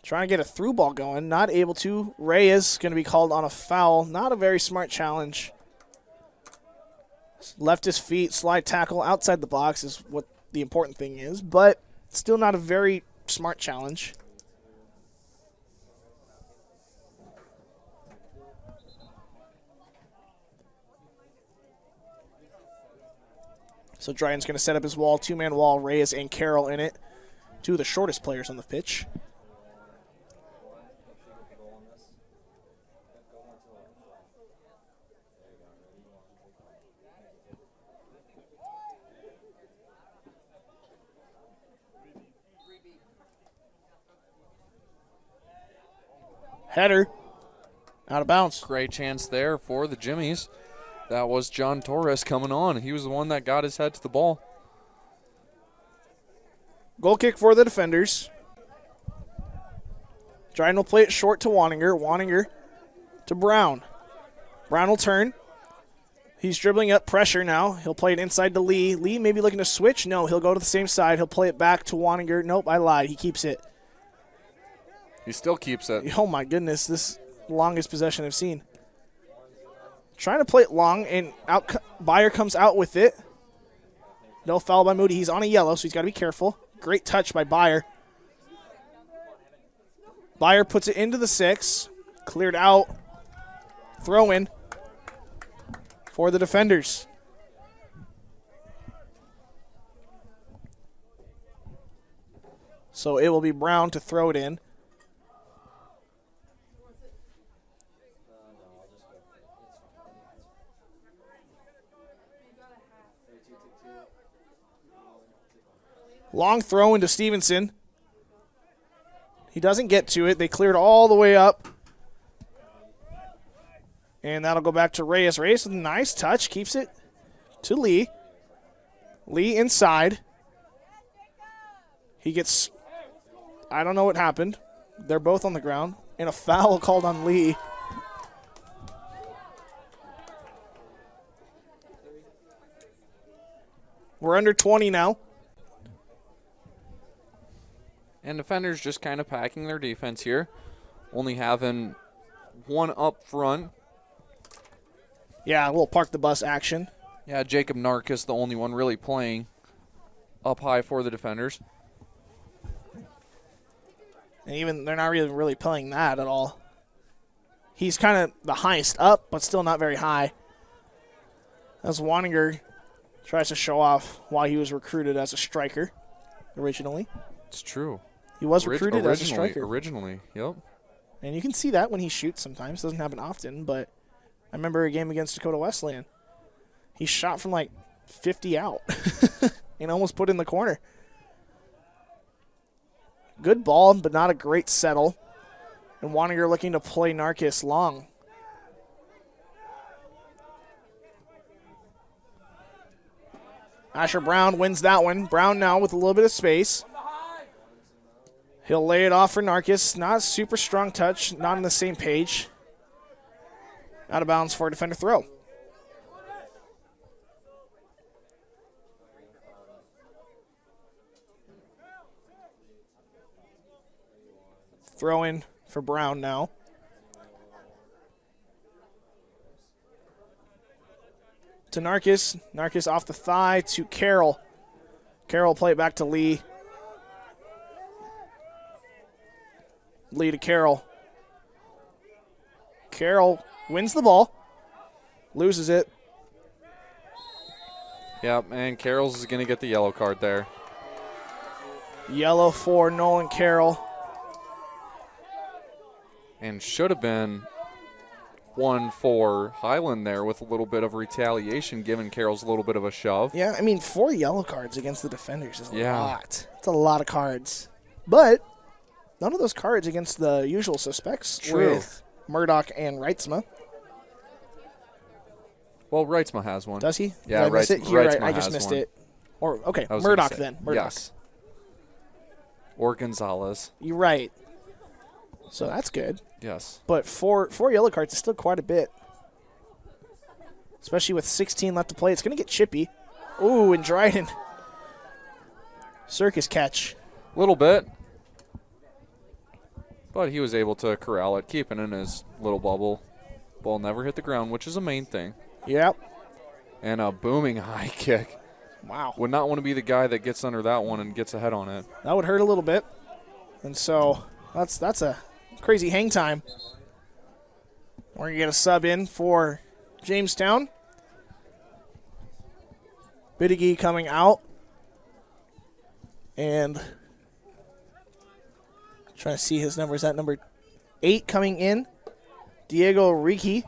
Trying to get a through ball going. Not able to. Reyes going to be called on a foul. Not a very smart challenge. Left his feet, slide tackle outside the box is what the important thing is, but still not a very smart challenge. So Dryden's going to set up his wall, two-man wall, Reyes and Carroll in it. Two of the shortest players on the pitch. Header. Out of bounds. Great chance there for the Jimmies. That was John Torres coming on. He was the one that got his head to the ball. Goal kick for the defenders. Dryden will play it short to Waninger. Waninger to Brown. Brown will turn. He's dribbling up pressure now. He'll play it inside to Lee. Lee maybe looking to switch. No, he'll go to the same side. He'll play it back to Waninger. Nope, I lied. He keeps it. He still keeps it. Oh, my goodness. This longest possession I've seen. Trying to play it long, and Byer comes out with it. No foul by Moody. He's on a yellow, so he's got to be careful. Great touch by Byer. Byer puts it into the 6. Cleared out. Throw in for the defenders. So it will be Brown to throw it in. Long throw into Stevenson. He doesn't get to it. They cleared all the way up. And that'll go back to Reyes. Reyes with a nice touch. Keeps it to Lee. Lee inside. He gets, I don't know what happened. They're both on the ground. And a foul called on Lee. We're under 20 now. And defenders just kind of packing their defense here. Only having one up front. Yeah, a little park the bus action. Yeah, Jacob Narkis, the only one really playing up high for the defenders. And even they're not really playing that at all. He's kind of the highest up, but still not very high. As Waninger tries to show off why he was recruited as a striker originally. It's true. He was recruited as a striker. Originally, yep. And you can see that when he shoots sometimes. Doesn't happen often, but I remember a game against Dakota Wesleyan. He shot from like 50 out and almost put in the corner. Good ball, but not a great settle. And Waninger looking to play Narkis long. Asher Brown wins that one. Brown now with a little bit of space. He'll lay it off for Narkis. Not a super strong touch. Not on the same page. Out of bounds for a defender throw. Throw in for Brown now. To Narkis. Narkis off the thigh to Carroll. Carroll play it back to Lee. Lee to Carroll. Carroll wins the ball. Loses it. Yep, and Carroll's is going to get the yellow card there. Yellow for Nolan Carroll. And should have been one for Highland there with a little bit of retaliation, giving Carroll's a little bit of a shove. Yeah, I mean, 4 yellow cards against the defenders is a lot. It's a lot of cards. But none of those cards against the usual suspects with Murdoch and Reitzma. Well, Reitzma has one. Does he? Yeah, Did I miss it? Reitzma I just has missed one. it. Or okay, Murdoch then. Murdoch. Yes. Or Gonzalez. You're right. So that's good. Yes. But four yellow cards is still quite a bit. Especially with 16 left to play. It's going to get chippy. Ooh, and Dryden. Circus catch. A little bit. But he was able to corral it, keep it in his little bubble. Ball never hit the ground, which is the main thing. Yep. And a booming high kick. Wow. Would not want to be the guy that gets under that one and gets ahead on it. That would hurt a little bit. And so that's a crazy hang time. We're going to get a sub in for Jamestown. Biddigy coming out. And trying to see his number. Is that number 8 coming in? Diego Riki.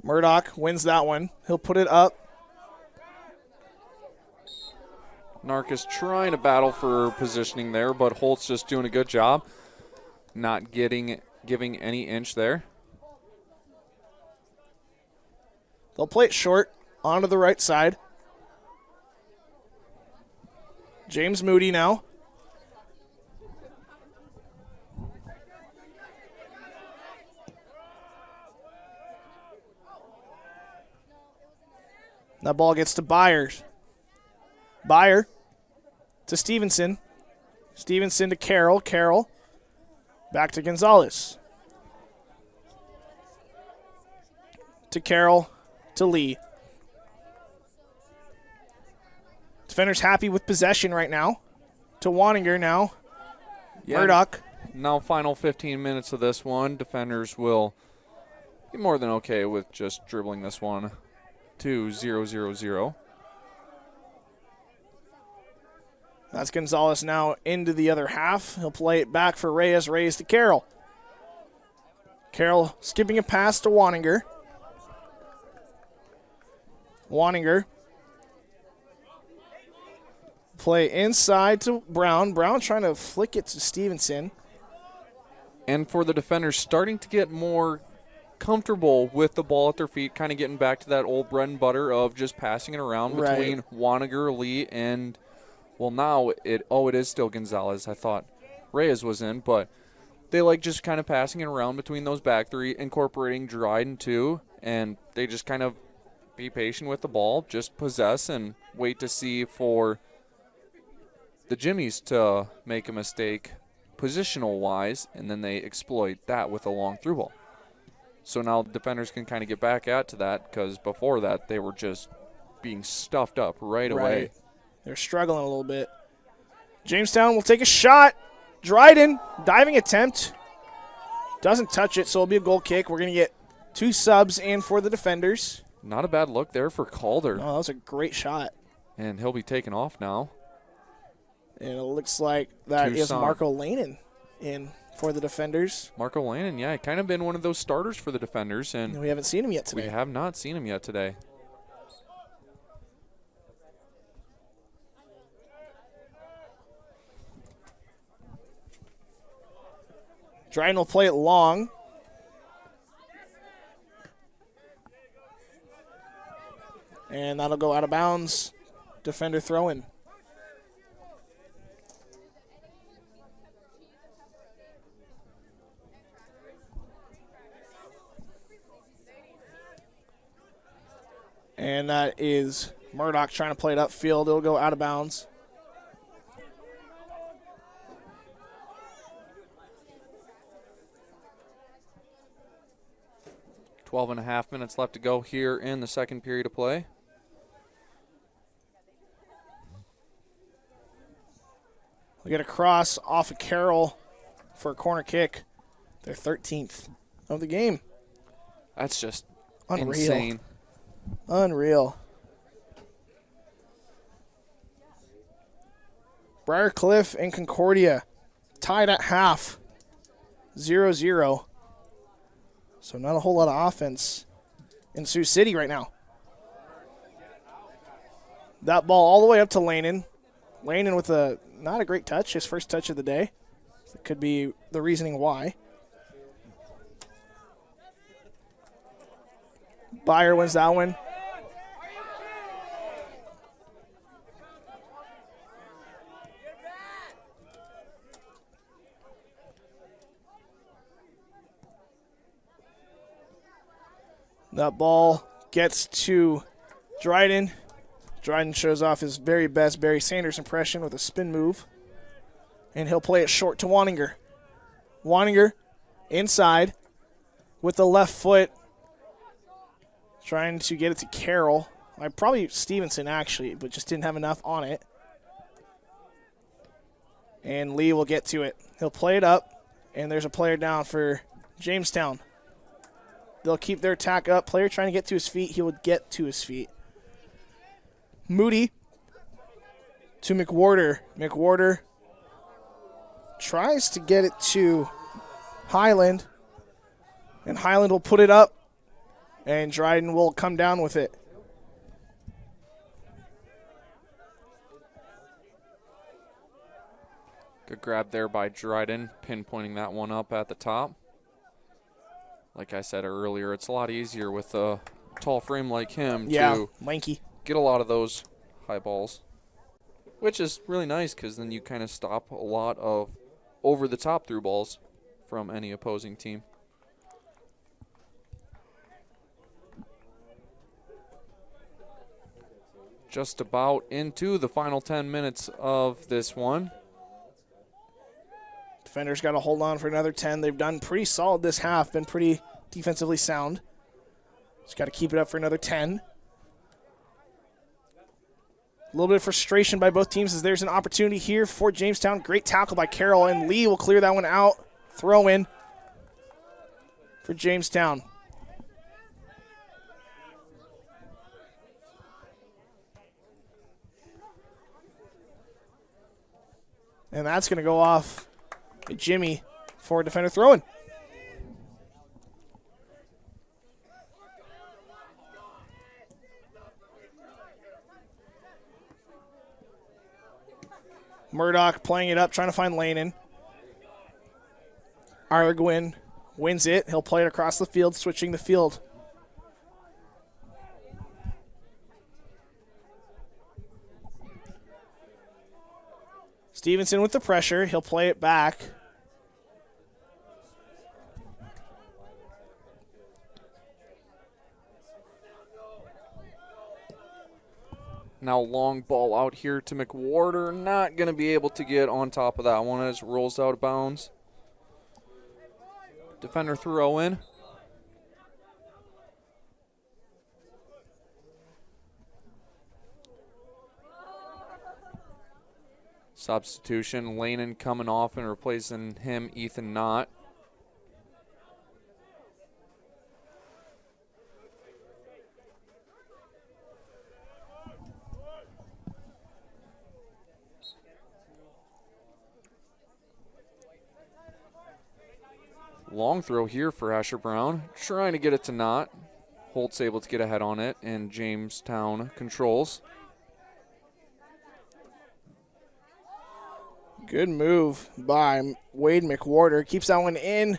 Murdoch wins that one. He'll put it up. Narkis trying to battle for positioning there, but Holt's just doing a good job. Not giving any inch there. They'll play it short onto the right side. James Moody now. That ball gets to Byers. Byer to Stevenson. Stevenson to Carroll. Carroll back to Gonzalez. To Carroll to Lee. Defenders happy with possession right now. To Waninger now. Yeah, Murdoch. Now final 15 minutes of this one. Defenders will be more than okay with just dribbling this one to 0-0-0. That's Gonzalez now into the other half. He'll play it back for Reyes. Reyes to Carroll. Carroll skipping a pass to Waninger. Waninger. Play inside to Brown. Brown trying to flick it to Stevenson. And for the defenders, starting to get more comfortable with the ball at their feet, kind of getting back to that old bread and butter of just passing it around between Waninger, Lee, and, well, now it is still Gonzalez. I thought Reyes was in, but they like just kind of passing it around between those back three, incorporating Dryden too, and they just kind of be patient with the ball, just possess and wait to see for the Jimmies to make a mistake positional-wise, and then they exploit that with a long through ball. So now defenders can kind of get back at to that, because before that they were just being stuffed up right away. They're struggling a little bit. Jamestown will take a shot. Dryden, diving attempt. Doesn't touch it, so it'll be a goal kick. We're going to get 2 subs in for the defenders. Not a bad look there for Calder. Oh, that was a great shot. And he'll be taken off now. And it looks like that is Marco Lanen in for the defenders. Marco Lanen, yeah, kind of been one of those starters for the defenders. And we haven't seen him yet today. We have not seen him yet today. Dryden will play it long. And that'll go out of bounds. Defender throw in. And that is Murdoch trying to play it upfield. It'll go out of bounds. Twelve and a half minutes left to go here in the second period of play. We get a cross off of Carroll for a corner kick. Their 13th of the game. That's just insane. Unreal. Briarcliff and Concordia tied at half. 0-0. So not a whole lot of offense in Sioux City right now. That ball all the way up to Lanen. Lanen with not a great touch, his first touch of the day. It could be the reasoning why. Byer wins that one. That ball gets to Dryden. Dryden shows off his very best Barry Sanders impression with a spin move. And he'll play it short to Waninger. Waninger inside with the left foot. Trying to get it to Carroll. Probably Stevenson, actually, but just didn't have enough on it. And Lee will get to it. He'll play it up, and there's a player down for Jamestown. They'll keep their attack up. Player trying to get to his feet. He will get to his feet. Moody to McWhorter. McWhorter tries to get it to Highland, and Highland will put it up. And Dryden will come down with it. Good grab there by Dryden, pinpointing that one up at the top. Like I said earlier, it's a lot easier with a tall frame like him to lanky. Get a lot of those high balls, which is really nice because then you kind of stop a lot of over-the-top through balls from any opposing team. just about into the final 10 minutes of this one. Defenders got to hold on for another 10. They've done pretty solid this half, been pretty defensively sound. Just got to keep it up for another 10. A little bit of frustration by both teams as there's an opportunity here for Jamestown. Great tackle by Carroll, and Lee will clear that one out. Throw in for Jamestown. And that's going to go off Jimmy for a defender throwing. Murdoch playing it up, trying to find Lanin. Arguin wins it. He'll play it across the field, switching the field. Stevenson with the pressure. He'll play it back. Now long ball out here to McWhorter. Not going to be able to get on top of that one as it rolls out of bounds. Defender throw in. Substitution. Lanin coming off and replacing him, Ethan Knott. Long throw here for Asher Brown. Trying to get it to Knott. Holt's able to get ahead on it, and Jamestown controls. Good move by Wade McWhorter. Keeps that one in.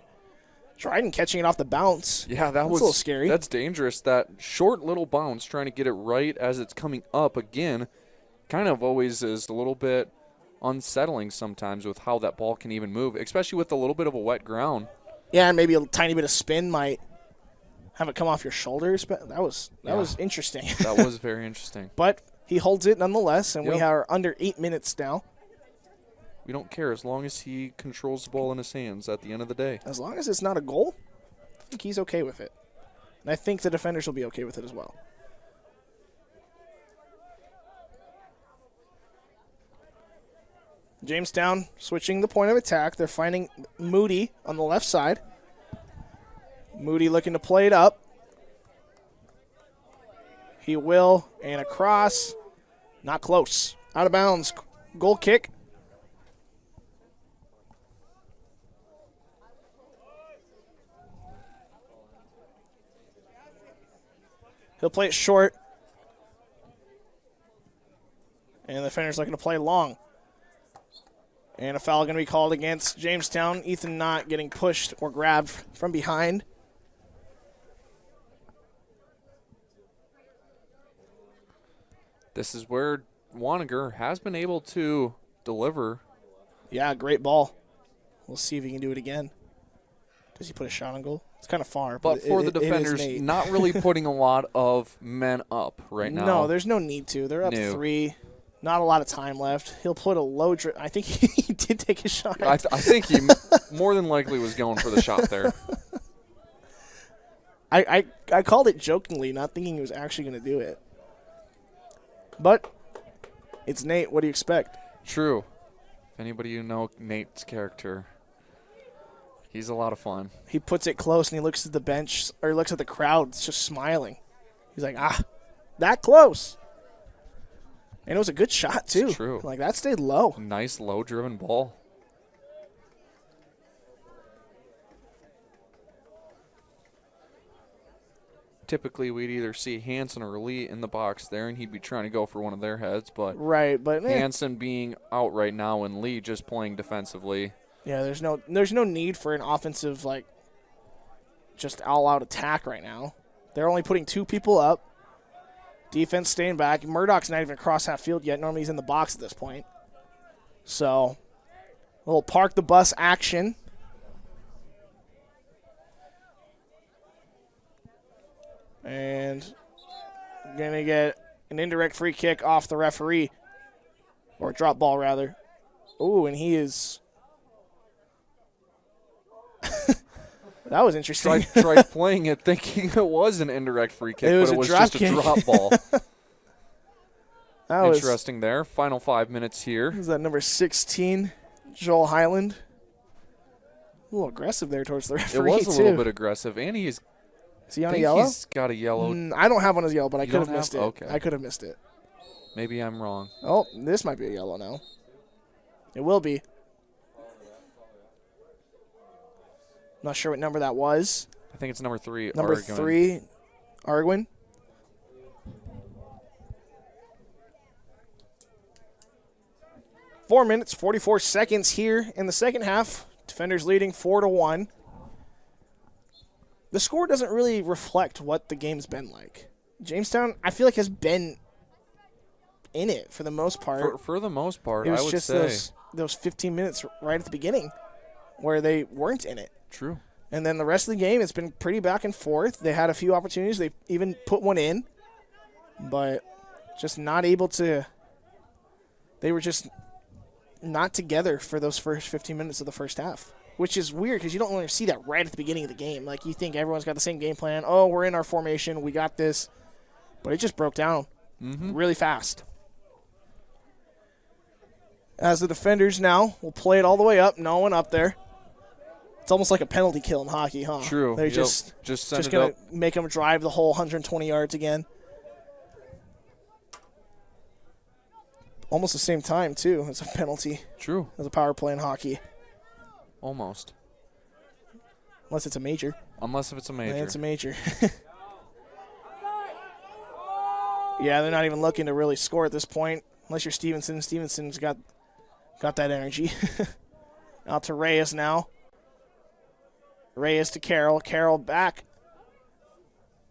Dryden catching it off the bounce. Yeah, that's was a little scary. That's dangerous. That short little bounce, trying to get it right as it's coming up again, kind of always is a little bit unsettling sometimes with how that ball can even move, especially with a little bit of a wet ground. Yeah, and maybe a tiny bit of spin might have it come off your shoulders, but that was interesting. That was very interesting. But he holds it nonetheless, and Yep. we are under 8 minutes now. We don't care as long as he controls the ball in his hands at the end of the day. As long as it's not a goal, I think he's okay with it. And I think the defenders will be okay with it as well. Jamestown switching the point of attack. They're finding Moody on the left side. Moody looking to play it up. He will, and across. Not close. Out of bounds. Goal kick. He'll play it short. And the defender's looking to play long. And a foul going to be called against Jamestown. Ethan Knott getting pushed or grabbed from behind. This is where Waniger has been able to deliver. Yeah, great ball. We'll see if he can do it again. Does he put a shot on goal? It's kind of far. But for the defenders, not really putting a lot of men up right now. No, there's no need to. They're up 3. Not a lot of time left. He'll put a low drip. I think he did take a shot. I think he more than likely was going for the shot there. I called it jokingly, not thinking he was actually going to do it. But it's Nate. What do you expect? True. If anybody you know Nate's character, he's a lot of fun. He puts it close, and he looks at the bench, or he looks at the crowd, just smiling. He's like, that close. And it was a good shot, too. It's true. Like, that stayed low. Nice, low-driven ball. Typically, we'd either see Hansen or Lee in the box there, and he'd be trying to go for one of their heads. But Hansen being out right now and Lee just playing defensively. Yeah, there's no need for an offensive, like, just all-out attack right now. They're only putting 2 people up. Defense staying back. Murdoch's not even across half field yet. Normally he's in the box at this point. So, a little park the bus action. And going to get an indirect free kick off the referee. Or drop ball, rather. Ooh, and he is... That was interesting. Tried playing it thinking it was an indirect free kick, but it was just a drop ball. Interesting there. Final 5 minutes here. Is that number 16, Joel Highland? A little aggressive there towards the referee, It was a little bit aggressive. And is he on a yellow? He's got a yellow. I don't have one as yellow, but I could have missed it. Okay. I could have missed it. Maybe I'm wrong. Oh, this might be a yellow now. It will be. Not sure what number that was. I think it's number 3. Number Arguin. 3, Arguin. Four minutes, 44 seconds here in the second half. Defenders leading 4-1. The score doesn't really reflect what the game's been like. Jamestown, I feel like, has been in it for the most part. For the most part, it was I would just say. those 15 minutes right at the beginning where they weren't in it. True. And then the rest of the game, it's been pretty back and forth. They had a few opportunities. They even put one in, but just not able to. They were just not together for those first 15 minutes of the first half, which is weird because you don't really see that right at the beginning of the game. Like, you think everyone's got the same game plan. Oh, we're in our formation. We got this. But it just broke down really fast. As the defenders now will play it all the way up. No one up there. It's almost like a penalty kill in hockey, huh? True. They're just going to make them drive the whole 120 yards again. Almost the same time, too, as a penalty. True. As a power play in hockey. Almost. Unless it's a major. Unless if it's a major. Yeah, it's a major. Yeah, they're not even looking to really score at this point. Unless you're Stevenson. Stevenson's got that energy. Out to Reyes now. Reyes to Carroll. Carroll back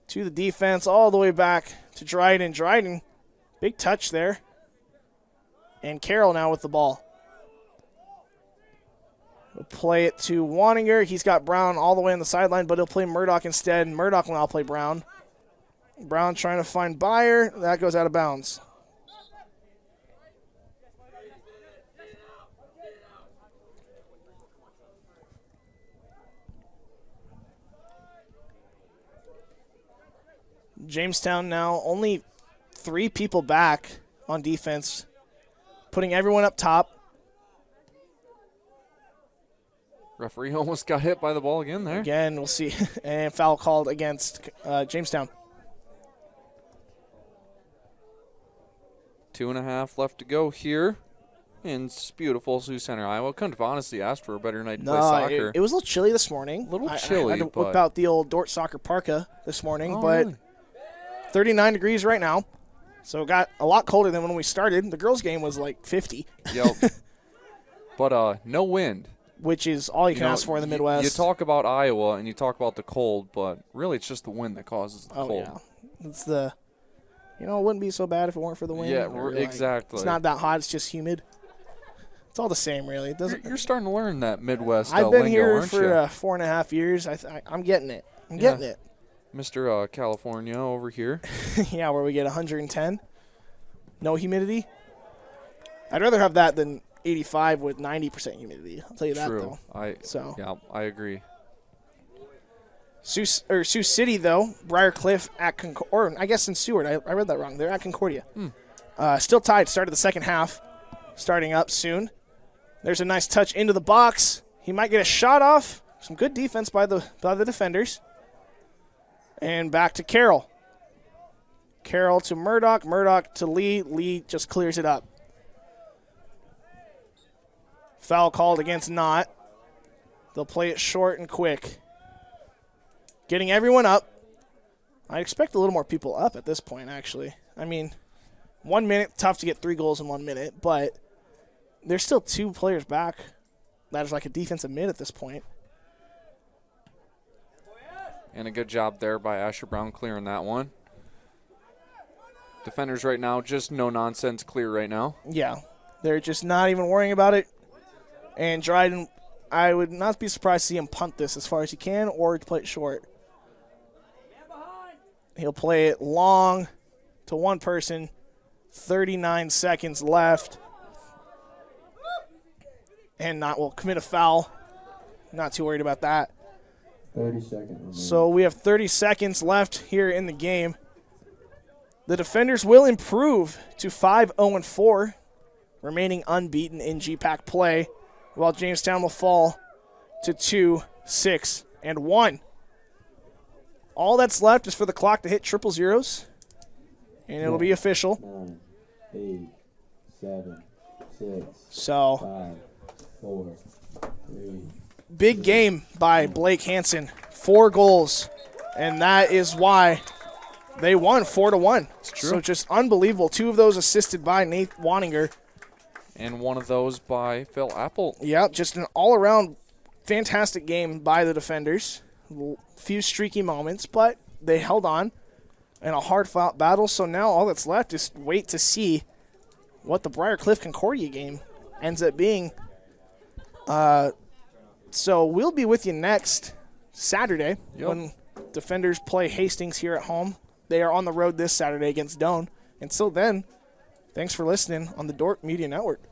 to the defense, all the way back to Dryden. Dryden, big touch there. And Carroll now with the ball. He'll play it to Waninger. He's got Brown all the way on the sideline, but he'll play Murdoch instead. And Murdoch will now play Brown. Brown trying to find Byer. That goes out of bounds. Jamestown now only 3 people back on defense, putting everyone up top. Referee almost got hit by the ball again there. Again, we'll see. And foul called against Jamestown. 2.5 left to go here in beautiful Sioux Center, Iowa. Couldn't have honestly asked for a better night to play soccer. It was a little chilly this morning. A little chilly, I had to whip out the old Dordt soccer parka this morning, but really? 39 degrees right now. So it got a lot colder than when we started. The girls' game was like 50. Yep. But no wind. Which is all you can ask for in the Midwest. You talk about Iowa and you talk about the cold, but really it's just the wind that causes the cold. Yeah. It's the, it wouldn't be so bad if it weren't for the wind. Yeah, exactly. It's not that hot. It's just humid. It's all the same, really. It doesn't. You're starting to learn that Midwest I've been lingo, here aren't for you? 4.5 years. I'm getting it. I'm getting it. Mr. California over here. Yeah, where we get 110. No humidity. I'd rather have that than 85 with 90% humidity. I'll tell you that, though. Yeah, I agree. Sioux City, though, Briarcliff at Concordia. Or I guess in Seward. I read that wrong. They're at Concordia. Still tied. Started the second half. Starting up soon. There's a nice touch into the box. He might get a shot off. Some good defense by the defenders. And back to Carroll. Carroll to Murdoch. Murdoch to Lee. Lee just clears it up. Foul called against Knott. They'll play it short and quick. Getting everyone up. I expect a little more people up at this point, actually. I mean, 1 minute, tough to get 3 goals in 1 minute, but there's still 2 players back. That is like a defensive mid at this point. And a good job there by Asher Brown clearing that one. Defenders right now, just no nonsense clear right now. Yeah, they're just not even worrying about it. And Dryden, I would not be surprised to see him punt this as far as he can or play it short. He'll play it long to one person. 39 seconds left. And will commit a foul. Not too worried about that. 30 seconds. So we have 30 seconds left here in the game. The defenders will improve to 5-0-4, remaining unbeaten in GPAC play, while Jamestown will fall to 2-6-1. All that's left is for the clock to hit triple zeros, and it'll be official. 9, 8, 7, 6, so 5, 4, 3. Big game by Blake Hansen. 4 goals, and that is why they won 4-1. It's true. So just unbelievable. 2 of those assisted by Nate Waninger. And one of those by Phil Apple. Yeah, just an all-around fantastic game by the defenders. A few streaky moments, but they held on in a hard-fought battle. So now all that's left is wait to see what the Briarcliff Concordia game ends up being. So we'll be with you next Saturday when defenders play Hastings here at home. They are on the road this Saturday against Doane. Until then, thanks for listening on the Dordt Media Network.